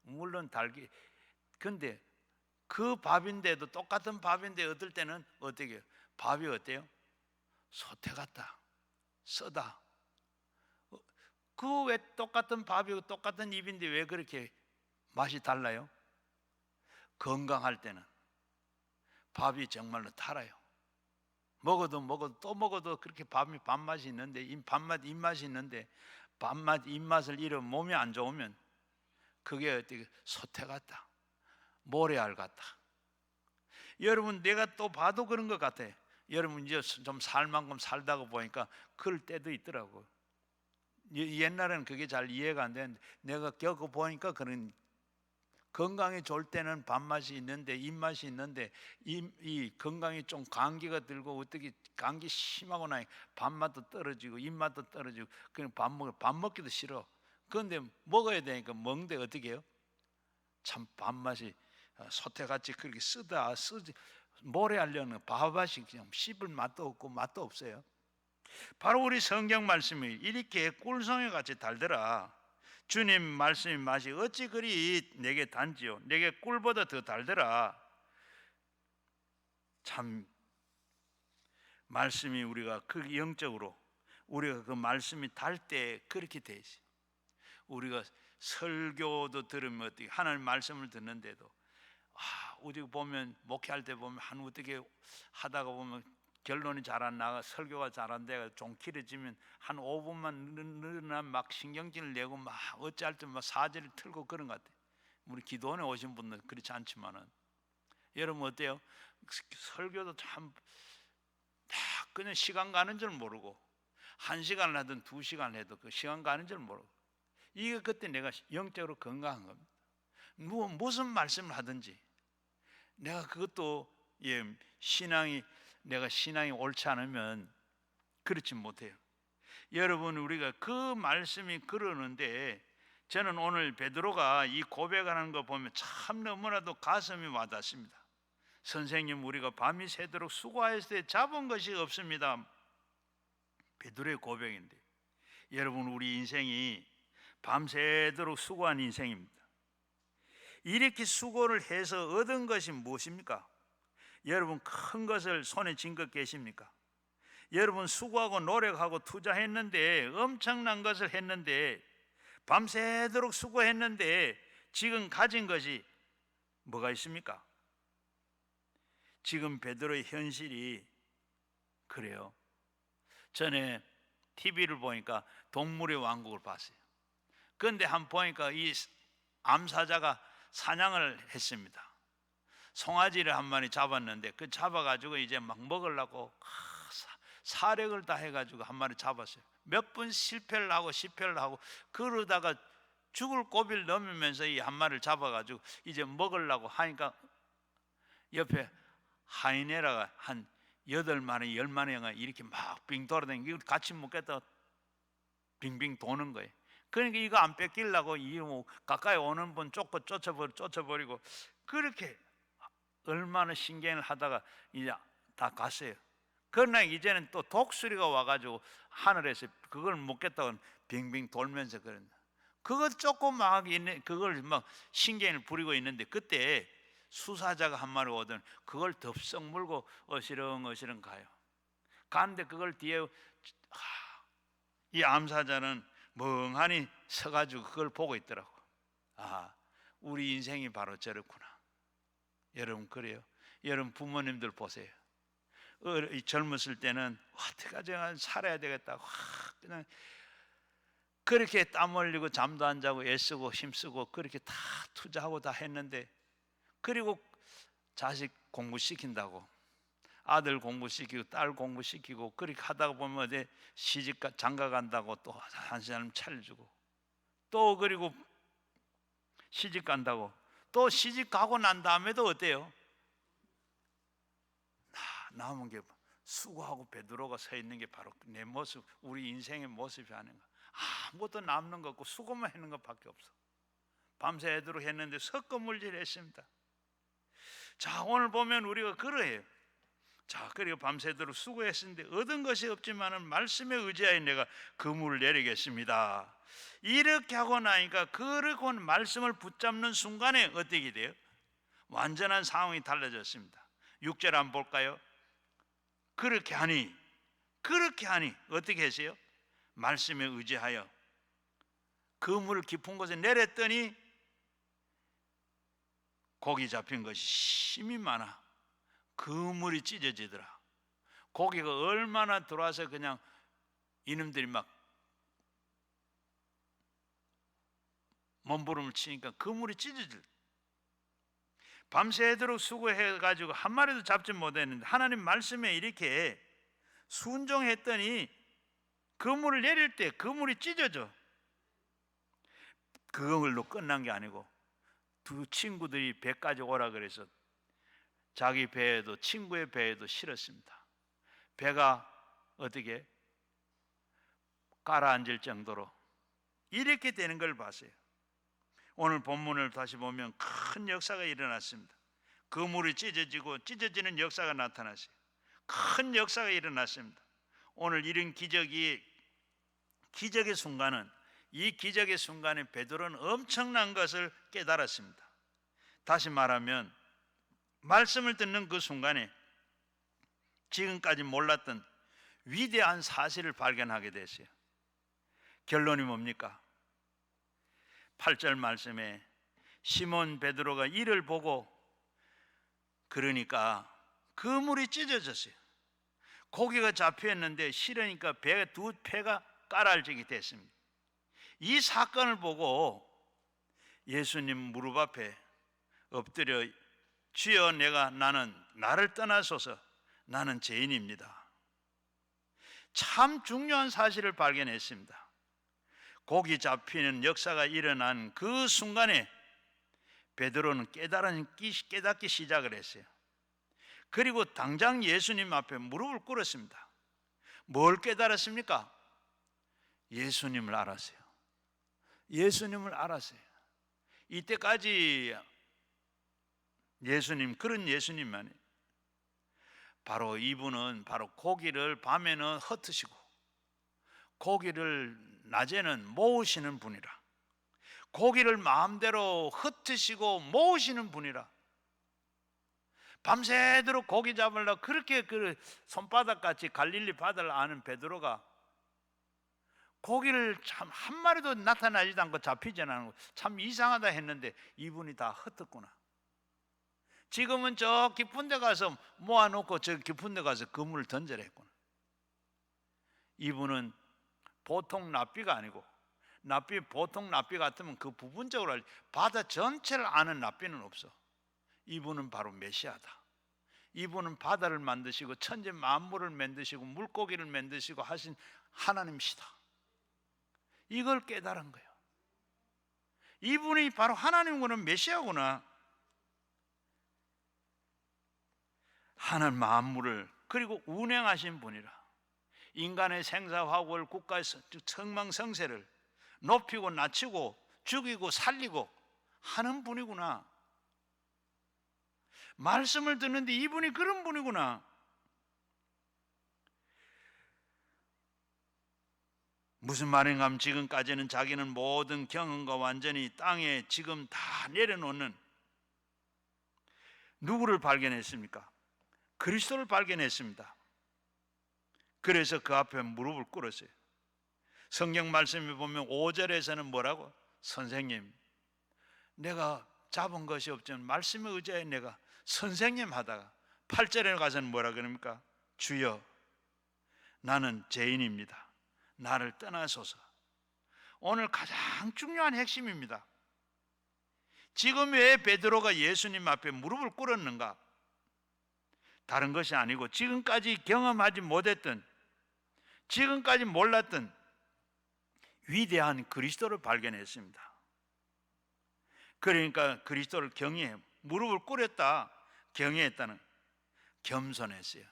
S1: 물론 달기. 근데 그 밥인데도 똑같은 밥인데 어떨 때는 어떻게 해요? 밥이 어때요? 소태 같다. 쓰다. 그 왜 똑같은 밥이고 똑같은 입인데 왜 그렇게 맛이 달라요? 건강할 때는 밥이 정말로 달아요. 먹어도 또 먹어도 그렇게 밥맛이 있는데 입맛이 있는데 밥맛 입맛을 잃어 몸이 안 좋으면 그게 어떻게 소태 같다. 모래알 같다. 여러분 내가 또 봐도 그런 것 같아. 여러분 이제 좀 살 만큼 살다가 보니까 그럴 때도 있더라고요. 옛날에는 그게 잘 이해가 안 되는데 내가 겪어보니까 그런 건강이 좋을 때는 밥맛이 있는데 입맛이 있는데 이 건강이 좀 감기가 들고 어떻게 감기 심하고 나니 밥맛도 떨어지고 입맛도 떨어지고 그냥 밥 먹기도 싫어. 그런데 먹어야 되니까 먹는데 어떻게 해요? 참 밥맛이 소태같이 그렇게 쓰지 모래하려는 밥맛이 그냥 씹을 맛도 없고 맛도 없어요. 바로 우리 성경 말씀이 이렇게 꿀송이 같이 달더라. 주님 말씀의 맛이 어찌 그리 내게 단지요 내게 꿀보다 더 달더라. 참 말씀이 우리가 그 영적으로 우리가 그 말씀이 달 때 그렇게 돼 있어요. 우리가 설교도 들으면 어떻게 하나님 말씀을 듣는데도 어디 보면 목회할 때 보면 한 어떻게 하다가 보면 결론이 잘 안 나가 설교가 잘 안 돼가 좀 길어지면 한 5분만 늘어나면 막 신경질을 내고 막 어찌할 때 막 사지를 틀고 그런 것 같아요. 우리 기도원에 오신 분들은 그렇지 않지만은 여러분 어때요? 설교도 참 그냥 시간 가는 줄 모르고 1시간을 하든 2시간을 해도 그 시간 가는 줄 모르고 이게 그때 내가 영적으로 건강한 겁니다. 무슨 말씀을 하든지 내가 그것도 내가 신앙이 옳지 않으면 그렇지 못해요. 여러분 우리가 그 말씀이 그러는데 저는 오늘 베드로가 이 고백하는 거 보면 참 너무나도 가슴이 와닿습니다. 선생님 우리가 밤이 새도록 수고하였을 때 잡은 것이 없습니다. 베드로의 고백인데 여러분 우리 인생이 밤새도록 수고한 인생입니다. 이렇게 수고를 해서 얻은 것이 무엇입니까? 여러분 큰 것을 손에 쥔 것 계십니까? 여러분 수고하고 노력하고 투자했는데 엄청난 것을 했는데 밤새도록 수고했는데 지금 가진 것이 뭐가 있습니까? 지금 베드로의 현실이 그래요. 전에 TV를 보니까 동물의 왕국을 봤어요. 그런데 한번 보니까 이 암사자가 사냥을 했습니다. 송아지를 한 마리 잡았는데 그 잡아가지고 이제 막 먹으려고 사력을 다 해가지고 한 마리 잡았어요. 몇 번 실패를 하고 그러다가 죽을 고비를 넘으면서 이 한 마리를 잡아가지고 이제 먹으려고 하니까 옆에 하이네라가 한 8마리 10마리가 이렇게 막 빙 돌아다니고 같이 먹겠다 빙빙 도는 거예요. 그러니까 이거 안 뺏기려고 가까이 오는 분 쫓아버리고 그렇게 얼마나 신경을 하다가 이제 다 갔어요. 그러나 이제는 또 독수리가 와가지고 하늘에서 그걸 먹겠다고 빙빙 돌면서 그런다. 그것 조금 막 있는 그걸 막 신경을 부리고 있는데 그때 수사자가 한 마리 오더니 그걸 덥석 물고 어시렁어시렁 가요. 가는데 그걸 뒤에 이 암사자는 멍하니 서가지고 그걸 보고 있더라고. 우리 인생이 바로 저렇구나. 여러분 그래요. 여러분 부모님들 보세요. 젊었을 때는 어떻게 살아야 되겠다. 그냥 그렇게 땀 흘리고 잠도 안 자고 애쓰고 힘쓰고 그렇게 다 투자하고 다 했는데 그리고 자식 공부시킨다고 아들 공부시키고 딸 공부시키고 그렇게 하다가 보면 어디 시집 장가 간다고 또 한 사람 차려주고 또 그리고 시집 간다고 또 시집 가고 난 다음에도 어때요? 남은 게 수고하고 베드로가 서 있는 게 바로 내 모습, 우리 인생의 모습이 아닌가. 아무것도 남는 거 없고 수고만 하는 것밖에 없어. 밤새도록 했는데 석고물질했습니다. 자, 오늘 보면 우리가 그러해요. 자, 그리고 밤새도록 수고했는데 얻은 것이 없지만은 말씀에 의지하여 내가 그물을 내리겠습니다. 이렇게 하고 나니까 그러고 말씀을 붙잡는 순간에 어떻게 돼요? 완전한 상황이 달라졌습니다. 6절 한번 볼까요? 그렇게 하니 어떻게 했어요? 말씀에 의지하여 그물을 깊은 곳에 내렸더니 고기 잡힌 것이 힘이 많아 그물이 찢어지더라. 고기가 얼마나 들어와서 그냥 이놈들이 막 몸부림을 치니까 그물이 찢어질. 밤새도록 수고해가지고 한 마리도 잡지 못했는데 하나님 말씀에 이렇게 순종했더니 그물을 내릴 때 그물이 찢어져. 그걸로 끝난 게 아니고 두 친구들이 배까지 오라 그래서 자기 배에도 친구의 배에도 실었습니다. 배가 어떻게 가라앉을 정도로 이렇게 되는 걸 봤어요. 오늘 본문을 다시 보면 큰 역사가 일어났습니다. 그물이 찢어지고 찢어지는 역사가 나타났어요. 큰 역사가 일어났습니다. 오늘 이런 기적의 순간은 이 기적의 순간에 베드로는 엄청난 것을 깨달았습니다. 다시 말하면 말씀을 듣는 그 순간에 지금까지 몰랐던 위대한 사실을 발견하게 됐어요. 결론이 뭡니까? 8절 말씀에 시몬 베드로가 이를 보고 그러니까 그물이 찢어졌어요. 고기가 잡혀있는데 실으니까 두 배가 깔아지게 됐습니다. 이 사건을 보고 예수님 무릎 앞에 엎드려 주여 나를 떠나소서 나는 죄인입니다. 참 중요한 사실을 발견했습니다. 고기 잡히는 역사가 일어난 그 순간에 베드로는 깨닫기 시작을 했어요. 그리고 당장 예수님 앞에 무릎을 꿇었습니다. 뭘 깨달았습니까? 예수님을 알았어요. 예수님을 알았어요. 이때까지 그런 예수님만이 바로 이분은 바로 고기를 밤에는 흩으시고 고기를 낮에는 모으시는 분이라. 고기를 마음대로 흩으시고 모으시는 분이라. 밤새도록 고기 잡으려고 그렇게 손바닥같이 갈릴리 바다를 아는 베드로가 고기를 참 한 마리도 나타나지도 않고 잡히지 않고 참 이상하다 했는데 이분이 다 흩었구나. 지금은 저 깊은 데 가서 모아놓고 저 깊은 데 가서 그물을 던져라 했구나. 이분은 보통 랍비가 아니고 보통 랍비 같으면 그 부분적으로 바다 전체를 아는 랍비는 없어. 이분은 바로 메시아다. 이분은 바다를 만드시고 천지 만물을 만드시고 물고기를 만드시고 하신 하나님이시다. 이걸 깨달은 거예요. 이분이 바로 하나님구나, 메시아구나. 하나님 만물을 그리고 운행하신 분이라. 인간의 생사화월 국가의 성망성세를 높이고 낮추고 죽이고 살리고 하는 분이구나. 말씀을 듣는데 이분이 그런 분이구나. 무슨 말인가 하면 지금까지는 자기는 모든 경험과 완전히 땅에 지금 다 내려놓는 누구를 발견했습니까? 그리스도를 발견했습니다. 그래서 그 앞에 무릎을 꿇었어요. 성경 말씀에 보면 5절에서는 뭐라고? 선생님, 내가 잡은 것이 없지만 말씀에 의지하여 내가 선생님 하다가 8절에 가서는 뭐라 그럽니까? 주여, 나는 죄인입니다. 나를 떠나소서. 오늘 가장 중요한 핵심입니다. 지금 왜 베드로가 예수님 앞에 무릎을 꿇었는가? 다른 것이 아니고 지금까지 경험하지 못했던, 지금까지 몰랐던 위대한 그리스도를 발견했습니다. 그러니까 그리스도를 경외해 무릎을 꿇었다, 경외했다는 겸손했어요.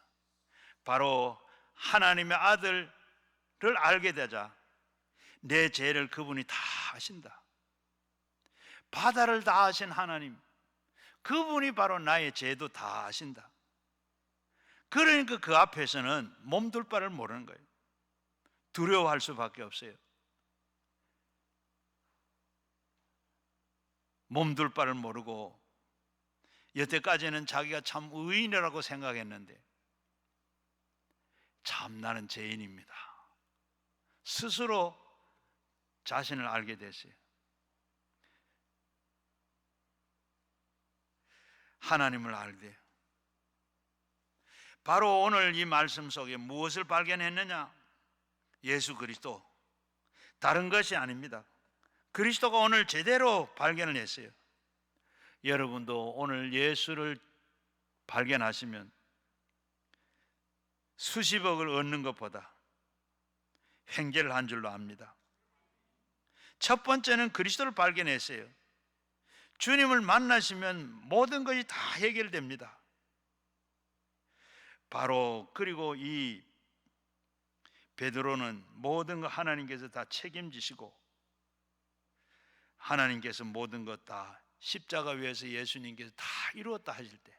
S1: 바로 하나님의 아들을 알게 되자 내 죄를 그분이 다 아신다. 바다를 다 아신 하나님, 그분이 바로 나의 죄도 다 아신다. 그러니까 그 앞에서는 몸둘 바를 모르는 거예요. 두려워할 수밖에 없어요. 몸둘 바를 모르고 여태까지는 자기가 참 의인이라고 생각했는데 참 나는 죄인입니다. 스스로 자신을 알게 됐어요. 하나님을 알게. 바로 오늘 이 말씀 속에 무엇을 발견했느냐? 예수 그리스도, 다른 것이 아닙니다. 그리스도가 오늘 제대로 발견을 했어요. 여러분도 오늘 예수를 발견하시면 수십억을 얻는 것보다 횡재를 한 줄로 압니다. 첫 번째는 그리스도를 발견했어요. 주님을 만나시면 모든 것이 다 해결됩니다. 바로 그리고 이 베드로는 모든 것 하나님께서 다 책임지시고 하나님께서 모든 것 다 십자가 위에서 예수님께서 다 이루었다 하실 때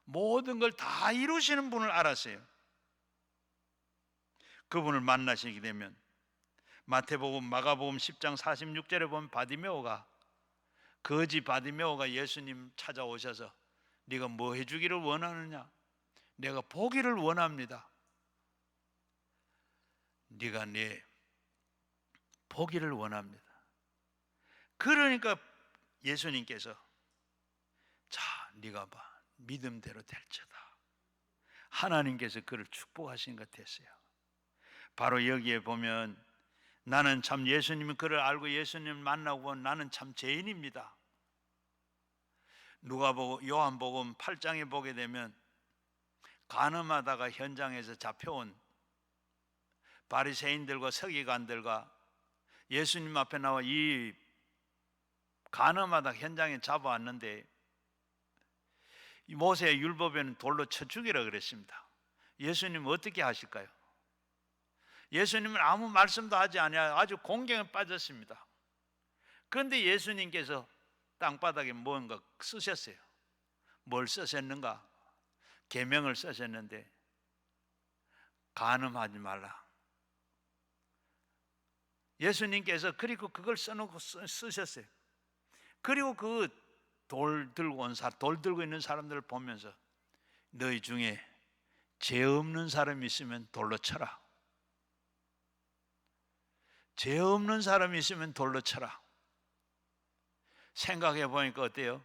S1: 모든 걸 다 이루시는 분을 알았어요. 그분을 만나시게 되면 마태복음, 마가복음 10장 46절에 보면 바디메오가, 거지 바디메오가 예수님 찾아오셔서 네가 뭐 해주기를 원하느냐? 내가 보기를 원합니다. 네가 내 보기를 원합니다. 그러니까 예수님께서 자, 네가 봐, 믿음대로 될지다. 하나님께서 그를 축복하신 것 됐어요. 바로 여기에 보면 나는 참 예수님이 그를 알고 예수님을 만나고 나는 참 죄인입니다. 요한복음 8장에 보게 되면 간음하다가 현장에서 잡혀온 바리새인들과 서기관들과 예수님 앞에 나와 이 간음하다 현장에 잡아왔는데 모세의 율법에는 돌로 쳐 죽이라 그랬습니다. 예수님은 어떻게 하실까요? 예수님은 아무 말씀도 하지 않아요. 아주 공경에 빠졌습니다. 그런데 예수님께서 땅바닥에 뭔가 쓰셨어요. 뭘 쓰셨는가? 계명을 쓰셨는데 간음하지 말라. 예수님께서 그리고 그걸 써놓고 쓰셨어요. 그리고 그 돌 들고 있는 사람들을 보면서 너희 중에 죄 없는 사람이 있으면 돌로 쳐라. 죄 없는 사람이 있으면 돌로 쳐라. 생각해 보니까 어때요?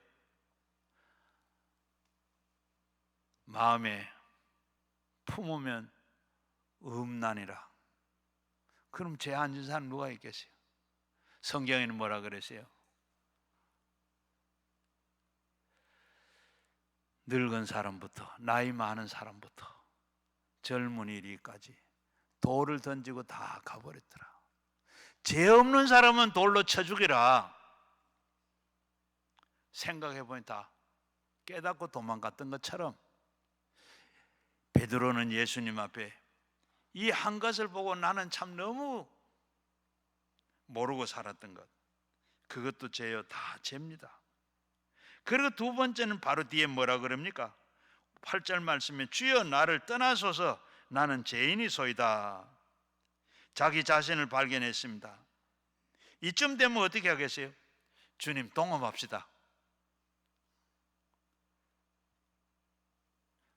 S1: 마음에 품으면 음란이라. 그럼 죄 안 진 사람 누가 있겠어요? 성경에는 뭐라 그랬어요? 늙은 사람부터 나이 많은 사람부터 젊은이까지 돌을 던지고 다 가버렸더라. 죄 없는 사람은 돌로 쳐 죽이라. 생각해 보니 다 깨닫고 도망갔던 것처럼 베드로는 예수님 앞에 이 한 것을 보고 나는 참 너무 모르고 살았던 것, 그것도 죄요. 다 죄입니다. 그리고 두 번째는 바로 뒤에 뭐라 그럽니까? 8절 말씀에 주여 나를 떠나소서 나는 죄인이소이다. 자기 자신을 발견했습니다. 이쯤 되면 어떻게 하겠어요? 주님 동업합시다.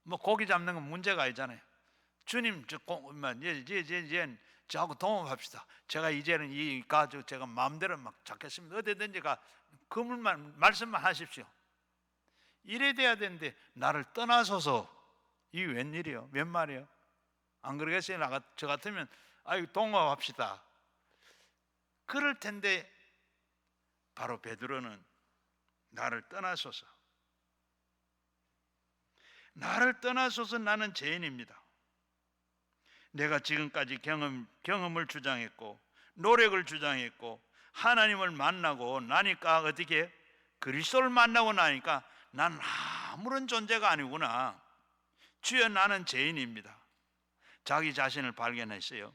S1: 뭐 고기 잡는 건 문제가 아니잖아요. 주님 저하고 동업합시다. 제가 이제는 이 가족 제가 마음대로 막 잡겠습니다. 어디든지 가 그물만 말씀만 하십시오. 이래 돼야 되는데 나를 떠나서서 이 웬일이요? 웬 말이요? 안 그러겠어요? 저 같으면 아유 동업합시다. 그럴 텐데 바로 베드로는 나를 떠나소서 나는 죄인입니다. 내가 지금까지 경험을 주장했고 노력을 주장했고 하나님을 만나고 나니까 어떻게 그리스도를 만나고 나니까 난 아무런 존재가 아니구나. 주여 나는 죄인입니다. 자기 자신을 발견했어요.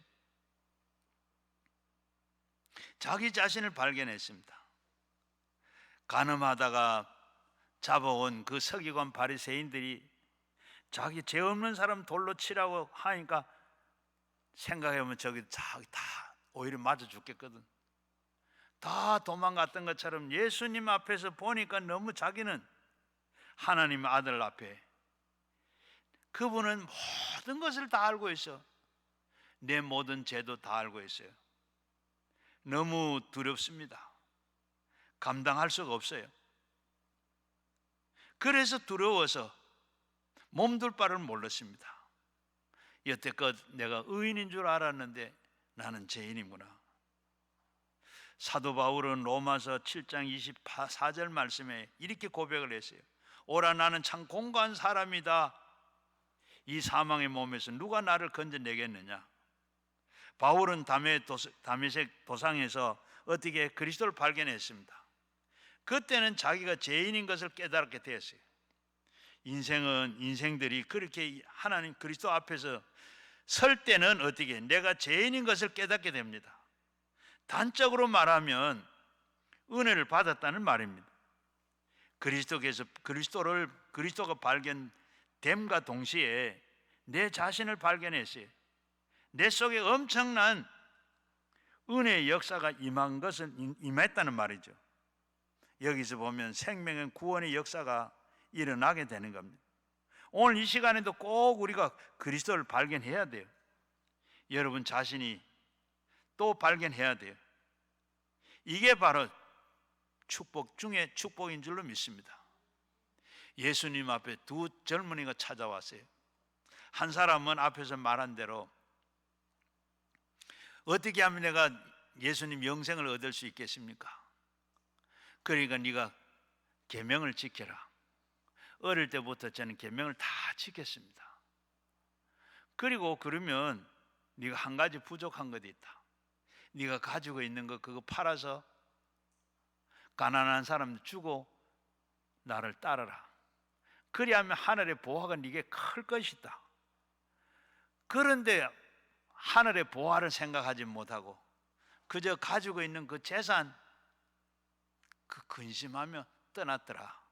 S1: 자기 자신을 발견했습니다. 간음하다가 잡아온 그 서기관 바리새인들이 자기 죄 없는 사람 돌로 치라고 하니까 생각해보면 저기 다 오히려 맞아 죽겠거든. 다 도망갔던 것처럼 예수님 앞에서 보니까 너무 자기는 하나님 아들 앞에, 그분은 모든 것을 다 알고 있어. 내 모든 죄도 다 알고 있어요. 너무 두렵습니다. 감당할 수가 없어요. 그래서 두려워서 몸둘 바를 몰랐습니다. 여태껏 내가 의인인 줄 알았는데 나는 죄인이구나. 사도 바울은 로마서 7장 24절 말씀에 이렇게 고백을 했어요. 오라, 나는 참 공고한 사람이다. 이 사망의 몸에서 누가 나를 건져내겠느냐. 바울은 다메섹 도상에서 어떻게 그리스도를 발견했습니다. 그때는 자기가 죄인인 것을 깨닫게 되었어요. 인생들이 그렇게 하나님 그리스도 앞에서 설 때는 어떻게 내가 죄인인 것을 깨닫게 됩니다. 단적으로 말하면 은혜를 받았다는 말입니다. 그리스도가 발견됨과 동시에 내 자신을 발견했어요. 내 속에 엄청난 은혜의 역사가 임했다는 말이죠. 여기서 보면 생명의 구원의 역사가 일어나게 되는 겁니다. 오늘 이 시간에도 꼭 우리가 그리스도를 발견해야 돼요. 여러분 자신이 또 발견해야 돼요. 이게 바로 축복 중에 축복인 줄로 믿습니다. 예수님 앞에 두 젊은이가 찾아왔어요. 한 사람은 앞에서 말한 대로 어떻게 하면 내가 예수님 영생을 얻을 수 있겠습니까? 그러니까 네가 계명을 지켜라. 어릴 때부터 저는 계명을 다 지켰습니다. 그리고 그러면 네가 한 가지 부족한 것이 있다. 네가 가지고 있는 거 그거 팔아서 가난한 사람 주고 나를 따르라. 그리하면 하늘의 보화가 네게 클 것이다. 그런데 하늘의 보화를 생각하지 못하고 그저 가지고 있는 그 재산 근심하며 떠났더라.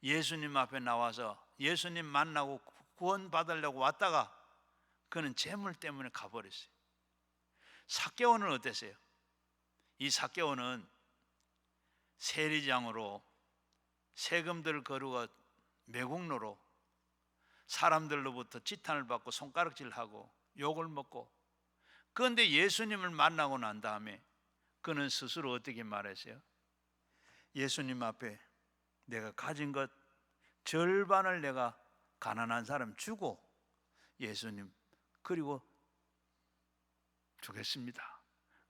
S1: 예수님 앞에 나와서 예수님 만나고 구원 받으려고 왔다가 그는 재물 때문에 가버렸어요. 삭개오는 어땠어요? 이 삭개오는 세리장으로 세금들을 거루어 매국노로 사람들로부터 지탄을 받고 손가락질하고 욕을 먹고, 그런데 예수님을 만나고 난 다음에 그는 스스로 어떻게 말했어요? 예수님 앞에 내가 가진 것 절반을 내가 가난한 사람 주고 예수님 그리고 주겠습니다.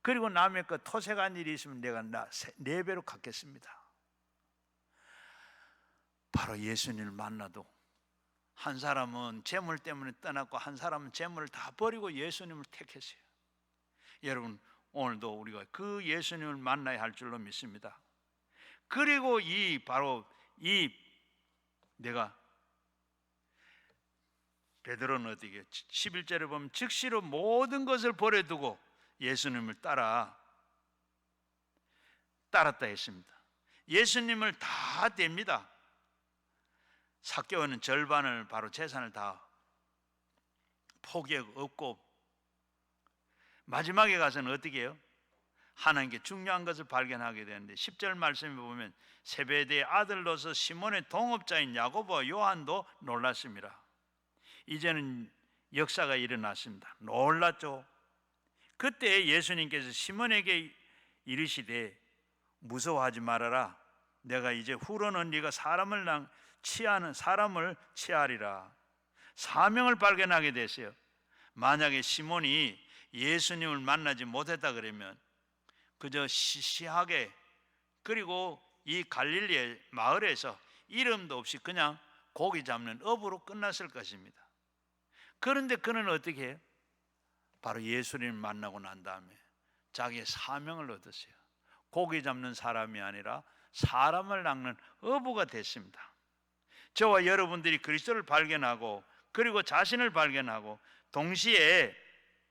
S1: 그리고 남의 것 토색한 일이 있으면 내가 4배로 갚겠습니다. 바로 예수님을 만나도 한 사람은 재물 때문에 떠났고 한 사람은 재물을 다 버리고 예수님을 택했어요. 여러분 오늘도 우리가 그 예수님을 만나야 할 줄로 믿습니다. 그리고 내가 베드로는 어떻게 11절에 보면 즉시로 모든 것을 버려두고 예수님을 따랐다 했습니다. 예수님을 다 댑니다. 삭개오는 절반을 바로 재산을 다 포기하고 마지막에 가서는 어떻게 해요? 하나님께 중요한 것을 발견하게 되는데 10절 말씀에 보면 세베대의 아들로서 시몬의 동업자인 야고보와 요한도 놀랐습니다. 이제는 역사가 일어났습니다. 놀랐죠. 그때 예수님께서 시몬에게 이르시되 무서워하지 말아라. 내가 이제 후로는 네가 사람을 취하리라. 사명을 발견하게 됐어요. 만약에 시몬이 예수님을 만나지 못했다 그러면 그저 시시하게 그리고 이 갈릴리의 마을에서 이름도 없이 그냥 고기 잡는 업으로 끝났을 것입니다. 그런데 그는 어떻게 해요? 바로 예수님을 만나고 난 다음에 자기의 사명을 얻었어요. 고기 잡는 사람이 아니라 사람을 낚는 어부가 됐습니다. 저와 여러분들이 그리스도를 발견하고 그리고 자신을 발견하고 동시에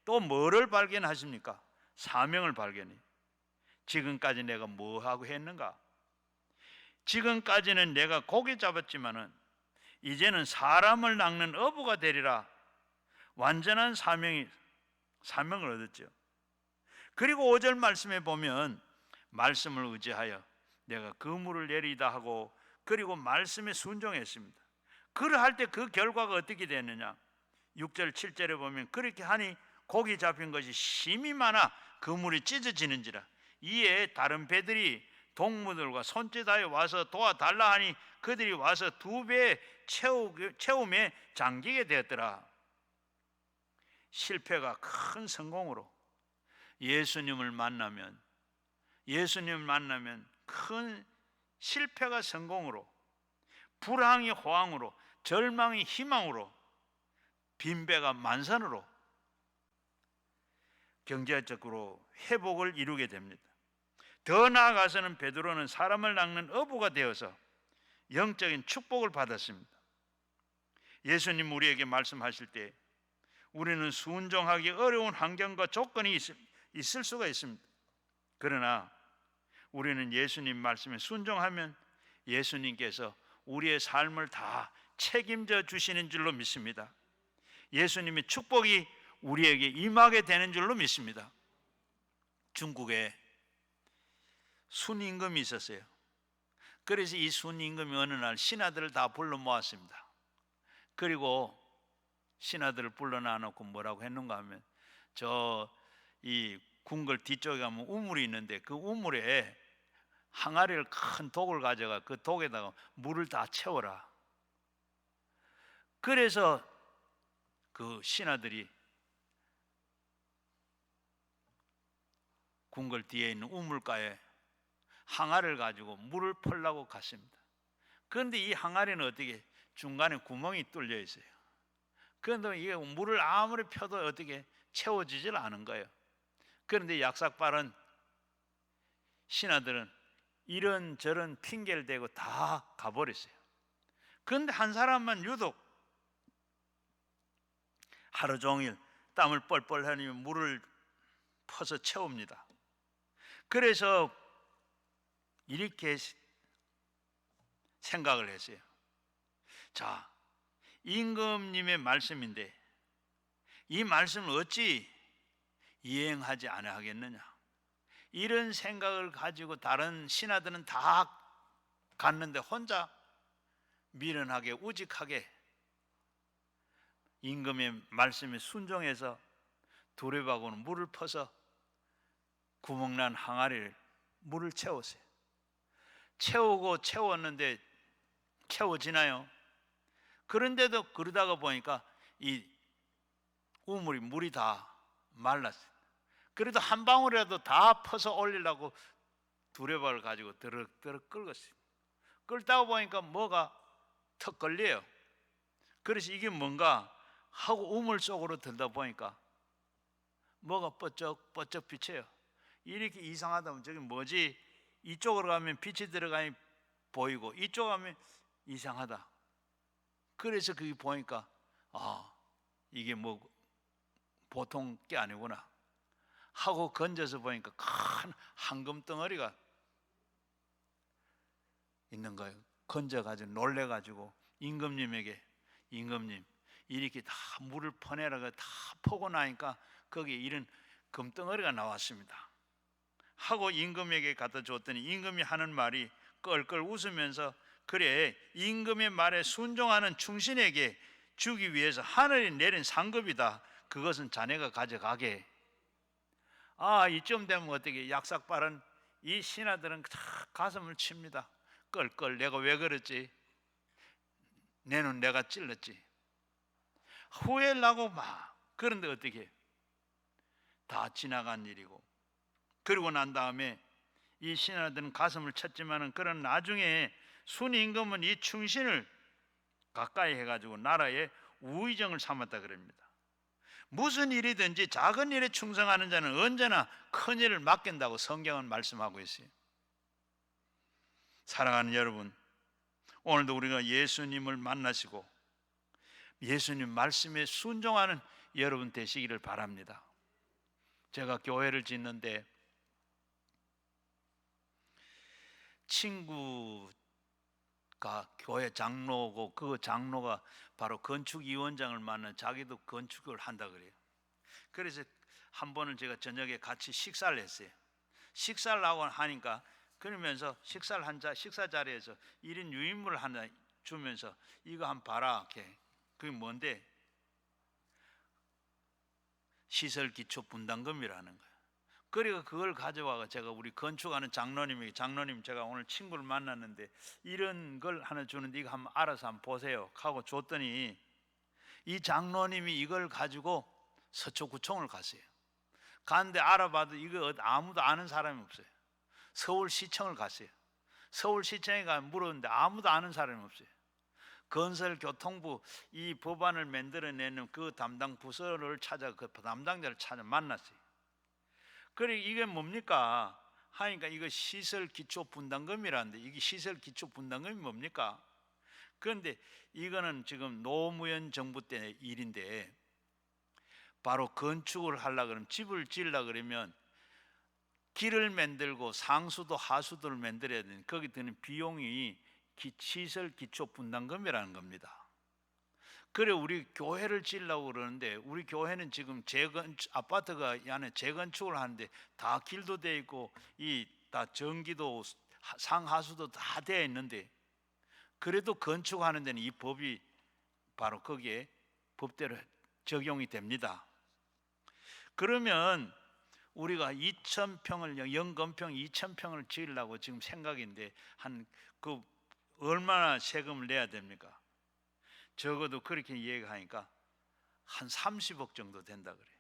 S1: 또 뭐를 발견하십니까? 사명을 발견해. 지금까지 내가 뭐 하고 했는가? 지금까지는 내가 고기 잡았지만은 이제는 사람을 낚는 어부가 되리라. 완전한 사명을 얻었죠. 그리고 5절 말씀에 보면 말씀을 의지하여 내가 그물을 내리다 하고 그리고 말씀에 순종했습니다. 그러할 때 그 결과가 어떻게 됐느냐? 6절 7절에 보면 그렇게 하니 고기 잡힌 것이 심히 많아 그물이 찢어지는지라. 이에 다른 배들이 동무들과 손짓하여 와서 도와달라 하니 그들이 와서 2배 채움에 잠기게 되었더라. 실패가 큰 성공으로 예수님을 만나면 큰 실패가 성공으로, 불황이 호황으로, 절망이 희망으로, 빈배가 만산으로 경제적으로 회복을 이루게 됩니다. 더 나아가서는 베드로는 사람을 낚는 어부가 되어서 영적인 축복을 받았습니다. 예수님 우리에게 말씀하실 때 우리는 순종하기 어려운 환경과 조건이 있을 수가 있습니다. 그러나 우리는 예수님 말씀에 순종하면 예수님께서 우리의 삶을 다 책임져 주시는 줄로 믿습니다. 예수님의 축복이 우리에게 임하게 되는 줄로 믿습니다. 중국에 순임금이 있었어요. 그래서 이 순임금이 어느 날 신하들을 다 불러 모았습니다. 그리고 신하들을 불러놔 놓고 뭐라고 했는가 하면 이 궁궐 뒤쪽에 가면 우물이 있는데 그 우물에 항아리를 큰 독을 가져가 그 독에다가 물을 다 채워라. 그래서 그 신하들이 궁궐 뒤에 있는 우물가에 항아리를 가지고 물을 퍼려고 갔습니다. 그런데 이 항아리는 어떻게 중간에 구멍이 뚫려 있어요. 그런데 이게 물을 아무리 펴도 어떻게 채워지질 않은 거예요. 그런데 약삭빠른 신하들은 이런저런 핑계를 대고 다 가버렸어요. 그런데 한 사람만 유독 하루 종일 땀을 뻘뻘 흘리며 물을 퍼서 채웁니다. 그래서 이렇게 생각을 했어요. 자, 임금님의 말씀인데 이 말씀을 어찌 이행하지 아니하겠느냐? 이런 생각을 가지고 다른 신하들은 다 갔는데 혼자 미련하게 우직하게 임금의 말씀에 순종해서 두레박으로 물을 퍼서 구멍난 항아리를 물을 채웠어요. 채웠는데 채워지나요? 그런데도 그러다가 보니까 이 우물이 물이 다 말랐어요. 그래도 한 방울이라도 다 퍼서 올리려고 두레박을 가지고 드럭드럭 긁었어요. 끓다가 보니까 뭐가 턱 걸려요. 그래서 이게 뭔가 하고 우물 속으로 들다 보니까 뭐가 뻗쩍 비쳐요. 이렇게 이상하다면 저기 뭐지? 이쪽으로 가면 빛이 들어가니 보이고 이쪽으로 가면 이상하다. 그래서 그게 보니까 이게 뭐 보통 게 아니구나 하고 건져서 보니까 큰 황금 덩어리가 있는 거예요. 건져가지고 놀래가지고 임금님에게 임금님 이렇게 다 물을 퍼내라고 다 퍼고 나니까 거기에 이런 금덩어리가 나왔습니다 하고 임금에게 갖다 줬더니 임금이 하는 말이 껄껄 웃으면서 그래 임금의 말에 순종하는 충신에게 주기 위해서 하늘이 내린 상급이다. 그것은 자네가 가져가게. 이쯤 되면 어떻게 약삭빠른 이 신하들은 다 가슴을 칩니다. 껄껄 내가 왜 그랬지? 내 눈 내가 찔렀지. 후회를 하고 막 그런데 어떻게 다 지나간 일이고 그리고 난 다음에 이 신하들은 가슴을 쳤지만은 그런 나중에 순임금은 이 충신을 가까이 해가지고 나라의 우의정을 삼았다 그럽니다. 무슨 일이든지 작은 일에 충성하는 자는 언제나 큰 일을 맡긴다고 성경은 말씀하고 있어요. 사랑하는 여러분, 오늘도 우리가 예수님을 만나시고 예수님 말씀에 순종하는 여러분 되시기를 바랍니다. 제가 교회를 짓는데 친구가 교회 장로고 그 장로가 바로 건축위원장을 만나 자기도 건축을 한다 그래요. 그래서 한 번은 제가 저녁에 같이 식사를 했어요. 식사를 하고 하니까 그러면서 식사 자리에서 1인 유인물 하나 주면서 이거 한번 봐라. 그게 뭔데? 시설 기초 분담금이라는 거예요. 그리고 그걸 가져와가 제가 우리 건축하는 장로님 제가 오늘 친구를 만났는데 이런 걸 하나 주는데 이거 한번 알아서 한번 보세요 하고 줬더니 이 장로님이 이걸 가지고 서초구청을 갔어요. 갔는데 알아봐도 이거 아무도 아는 사람이 없어요. 서울시청을 갔어요. 서울시청에 가 물었는데 아무도 아는 사람이 없어요. 건설교통부 이 법안을 만들어내는 그 담당 부서를 찾아 그 담당자를 찾아 만났어요. 그래 이게 뭡니까? 하니까 이거 시설 기초 분담금이라는데 이게 시설 기초 분담금이 뭡니까? 그런데 이거는 지금 노무현 정부 때 일인데 바로 건축을 하려고 그러면 집을 지으려고 그러면 길을 만들고 상수도 하수도를 만들어야 되는 거기 드는 비용이 시설 기초 분담금이라는 겁니다. 그래 우리 교회를 지으려고 그러는데 우리 교회는 지금 아파트가 안에 재건축을 하는데 다 길도 돼 있고 이 다 전기도 상하수도 다 되어 있는데 그래도 건축하는 데는 이 법이 바로 거기에 법대로 적용이 됩니다. 그러면 우리가 2,000평을 연건평 2,000평을 지으려고 지금 생각인데 한 그 얼마나 세금을 내야 됩니까? 적어도 그렇게 얘기하니까 한 30억 정도 된다 그래요.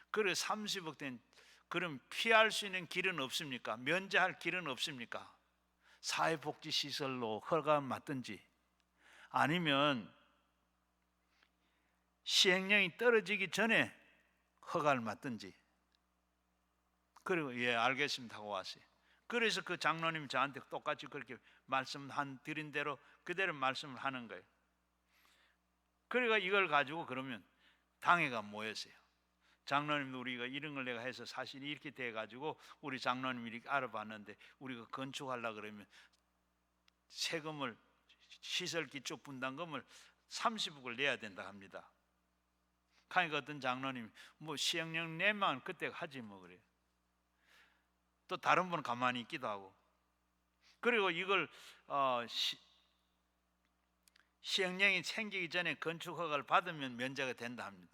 S1: 그래 30억 된 그럼 피할 수 있는 길은 없습니까? 면제할 길은 없습니까? 사회복지시설로 허가를 맡든지 아니면 시행령이 떨어지기 전에 허가를 맡든지. 그리고 예 알겠습니다 하고 왔어요. 그래서 그 장로님이 저한테 똑같이 그렇게 드린 대로 그대로 말씀을 하는 거예요. 그러니까 이걸 가지고 그러면 당회가 모였어요. 장로님도 우리가 이런 걸 내가 해서 사실이 이렇게 돼가지고 우리 장로님이 이렇게 알아봤는데 우리가 건축하려고 그러면 세금을 시설 기초 분담금을 30억을 내야 된다 합니다. 그러니까 어떤 장로님이 뭐 시행령 내면 그때 하지 뭐 그래요. 또 다른 분은 가만히 있기도 하고. 그리고 이걸 시행령이 생기기 전에 건축 허가를 받으면 면제가 된다 합니다.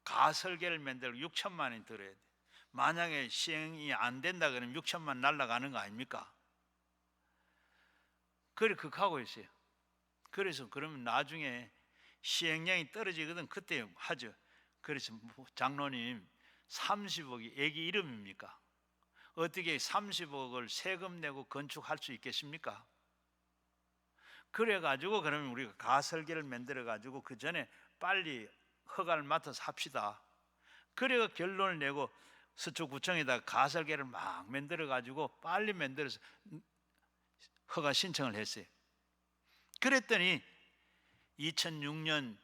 S1: 가설계를 만들고 6천만 원이 들어야 돼. 만약에 시행이 안 된다 그러면 6천만 원 날아가는 거 아닙니까? 그래 극하고 있어요. 그래서 그러면 나중에 시행령이 떨어지거든 그때 하죠. 그래서 장로님 30억이 애기 이름입니까? 어떻게 30억을 세금 내고 건축할 수 있겠습니까? 그래가지고 그러면 우리가 가설계를 만들어가지고 그 전에 빨리 허가를 맡아서 합시다. 그래가 결론을 내고 서초구청에다 가설계를 막 만들어가지고 빨리 만들어서 허가 신청을 했어요. 그랬더니 2006년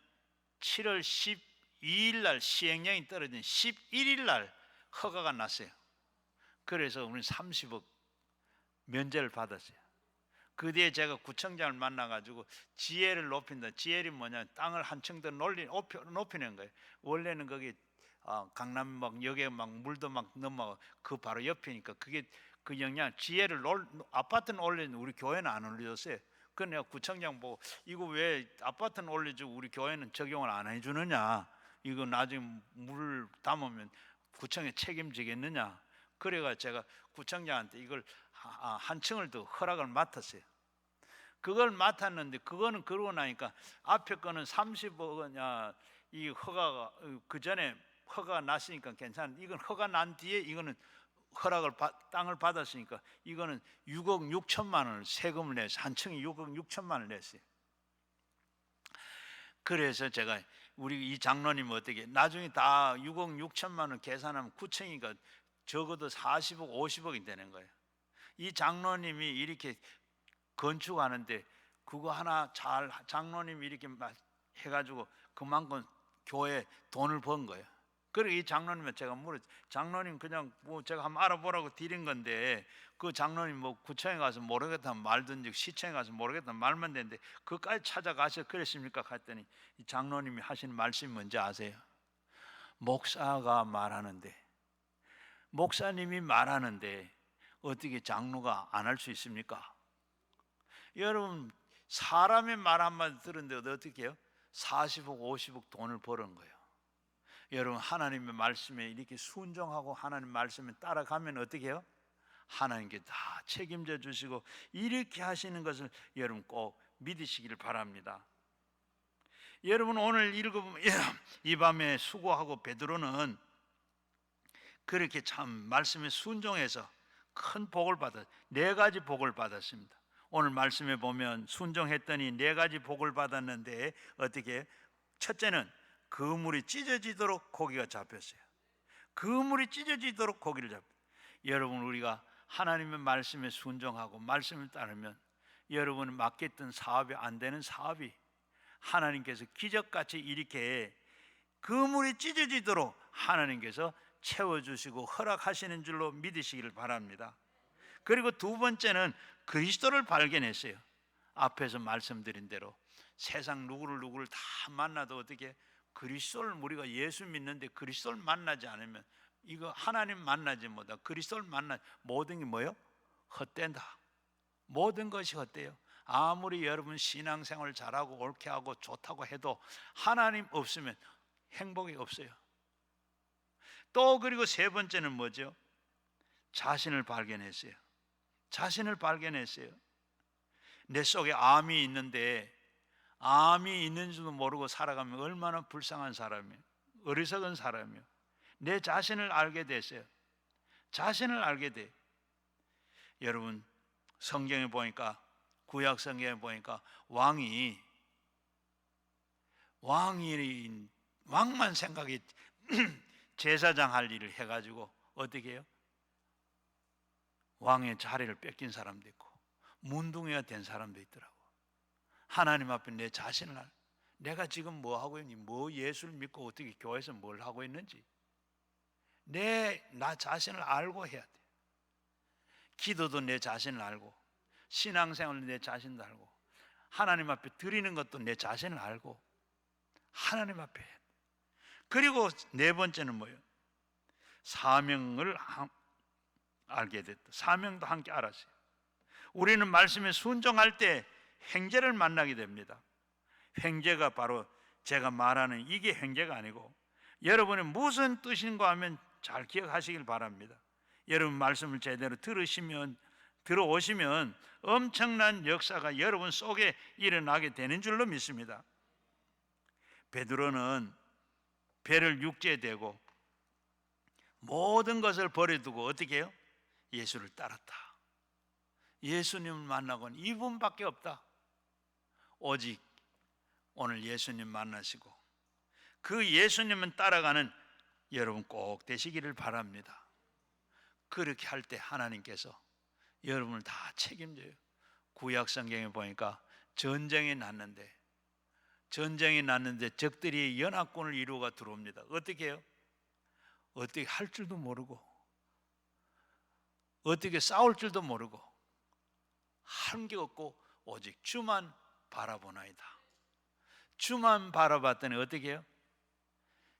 S1: 7월 12일 날 시행령이 떨어진 11일 날 허가가 났어요. 그래서 우리는 30억 면제를 받았어요. 그 뒤에 제가 구청장을 만나가지고 지혜를 높인다. 지혜이 뭐냐? 땅을 한층 더 높이는 거예요. 원래는 거기 강남 막 여기에 막 물도 막 넘어가 그 바로 옆이니까 그게 그 영향 지혜를 아파트는 올리는데 우리 교회는 안 올려줬어요. 그래서 내가 구청장 보고 이거 왜 아파트는 올려주고 우리 교회는 적용을 안 해주느냐? 이거 나중에 물 담으면 구청에 책임지겠느냐? 그래가 제가 구청장한테 이걸 한 층을 더 허락을 맡았어요. 그걸 맡았는데 그거는 그러고 나니까 앞에 거는 30억은 이 허가가 그 전에 허가가 났으니까 괜찮은데 이건 허가 난 뒤에 이거는 땅을 받았으니까 이거는 6억 6천만 원을 세금을 내서 한 층이 6억 6천만 원을 냈어요. 그래서 제가 우리 이 장로님 어떻게 나중에 다 6억 6천만 원 계산하면 구청이니까 적어도 40억 50억이 되는 거예요. 이 장로님이 이렇게 건축하는데 그거 하나 잘 장로님이 이렇게 해가지고 그만큼 교회에 돈을 번 거예요. 그리고 이 장로님은 제가 물었죠. 장로님 그냥 뭐 제가 한번 알아보라고 드린 건데 그 장로님 뭐 구청에 가서 모르겠다면 말든지 시청에 가서 모르겠다면 말만 되는데 그까지 찾아가서 그랬습니까? 했더니 이 장로님이 하시는 말씀이 뭔지 아세요? 목사가 말하는데, 목사님이 말하는데 어떻게 장로가 안 할 수 있습니까? 여러분, 사람의 말 한마디 들었는데 어떻게 해요? 40억 50억 돈을 버는 거예요. 여러분, 하나님의 말씀에 이렇게 순종하고 하나님 말씀에 따라가면 어떻게 해요? 하나님께 다 책임져 주시고 이렇게 하시는 것을 여러분 꼭 믿으시기를 바랍니다. 여러분, 오늘 읽어보면 이 밤에 수고하고 베드로는 그렇게 참 말씀에 순종해서 큰 복을 받았어요. 4가지 복을 받았습니다. 오늘 말씀에 보면 순종했더니 4가지 복을 받았는데 어떻게? 첫째는 그물이 찢어지도록 고기가 잡혔어요. 그물이 찢어지도록 고기를 잡혔어요. 여러분, 우리가 하나님의 말씀에 순종하고 말씀을 따르면 여러분이 맡겼던 사업이 안 되는 사업이 하나님께서 기적같이 이렇게 그물이 찢어지도록 하나님께서 채워주시고 허락하시는 줄로 믿으시기를 바랍니다. 그리고 2번째는 그리스도를 발견했어요. 앞에서 말씀드린 대로 세상 누구를 다 만나도 어떻게 그리스도를, 우리가 예수 믿는데 그리스도를 만나지 않으면 이거 하나님 만나지 못하 그리스도를 만나 모든 게 뭐예요? 헛된다. 모든 것이 헛돼요. 아무리 여러분 신앙생활 잘하고 옳게 하고 좋다고 해도 하나님 없으면 행복이 없어요. 또 그리고 3번째는 뭐죠? 자신을 발견했어요. 자신을 발견했어요. 내 속에 암이 있는데 암이 있는 줄도 모르고 살아가면 얼마나 불쌍한 사람이에요. 어리석은 사람이에요. 내 자신을 알게 됐어요. 자신을 알게 돼. 여러분, 성경에 보니까, 구약 성경에 보니까 왕만 생각이 제사장 할 일을 해가지고 어떻게 해요? 왕의 자리를 뺏긴 사람도 있고 문둥이가 된 사람도 있더라고. 하나님 앞에 내 자신을 내가 지금 뭐 하고 있니? 뭐 예수를 믿고 어떻게 교회에서 뭘 하고 있는지 나 자신을 알고 해야 돼. 기도도 내 자신을 알고, 신앙생활도 내 자신도 알고, 하나님 앞에 드리는 것도 내 자신을 알고 하나님 앞에 해야 돼. 그리고 4번째는 뭐예요? 사명을 알게 됐다. 사명도 함께 알았어요. 우리는 말씀에 순종할 때 횡재를 만나게 됩니다. 횡재가 바로 제가 말하는 이게 횡재가 아니고, 여러분이 무슨 뜻인가 하면 잘 기억하시길 바랍니다. 여러분 말씀을 제대로 들어오시면 엄청난 역사가 여러분 속에 일어나게 되는 줄로 믿습니다. 베드로는 배를 육지에 대고 모든 것을 버려두고 어떻게 해요? 예수를 따랐다. 예수님을 만나고는 이분밖에 없다. 오직 오늘 예수님 만나시고 그 예수님은 따라가는 여러분 꼭 되시기를 바랍니다. 그렇게 할 때 하나님께서 여러분을 다 책임져요. 구약 성경에 보니까 전쟁이 났는데 적들이 연합군을 이루어가 들어옵니다. 어떻게 해요? 어떻게 할 줄도 모르고 어떻게 싸울 줄도 모르고 한 게 없고 오직 주만 바라보나이다. 주만 바라봤더니 어떻게 해요?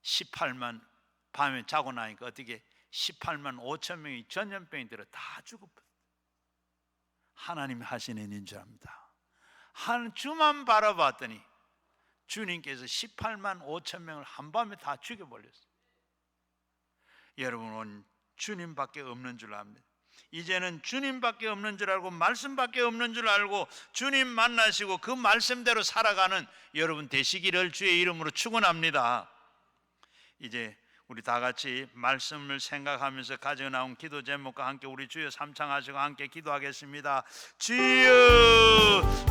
S1: 18만, 밤에 자고 나니까 어떻게 18만 5천 명이 전염병이 들어 다 죽어버렸어요. 하나님이 하시는 일인 줄 압니다. 한 주만 바라봤더니 주님께서 18만 5천 명을 한밤에 다 죽여버렸어요. 여러분은 주님밖에 없는 줄 압니다. 이제는 주님밖에 없는 줄 알고 말씀밖에 없는 줄 알고 주님 만나시고 그 말씀대로 살아가는 여러분 되시기를 주의 이름으로 축원합니다. 이제 우리 다 같이 말씀을 생각하면서 가져 나온 기도 제목과 함께 우리 주여 삼창하시고 함께 기도하겠습니다. 주여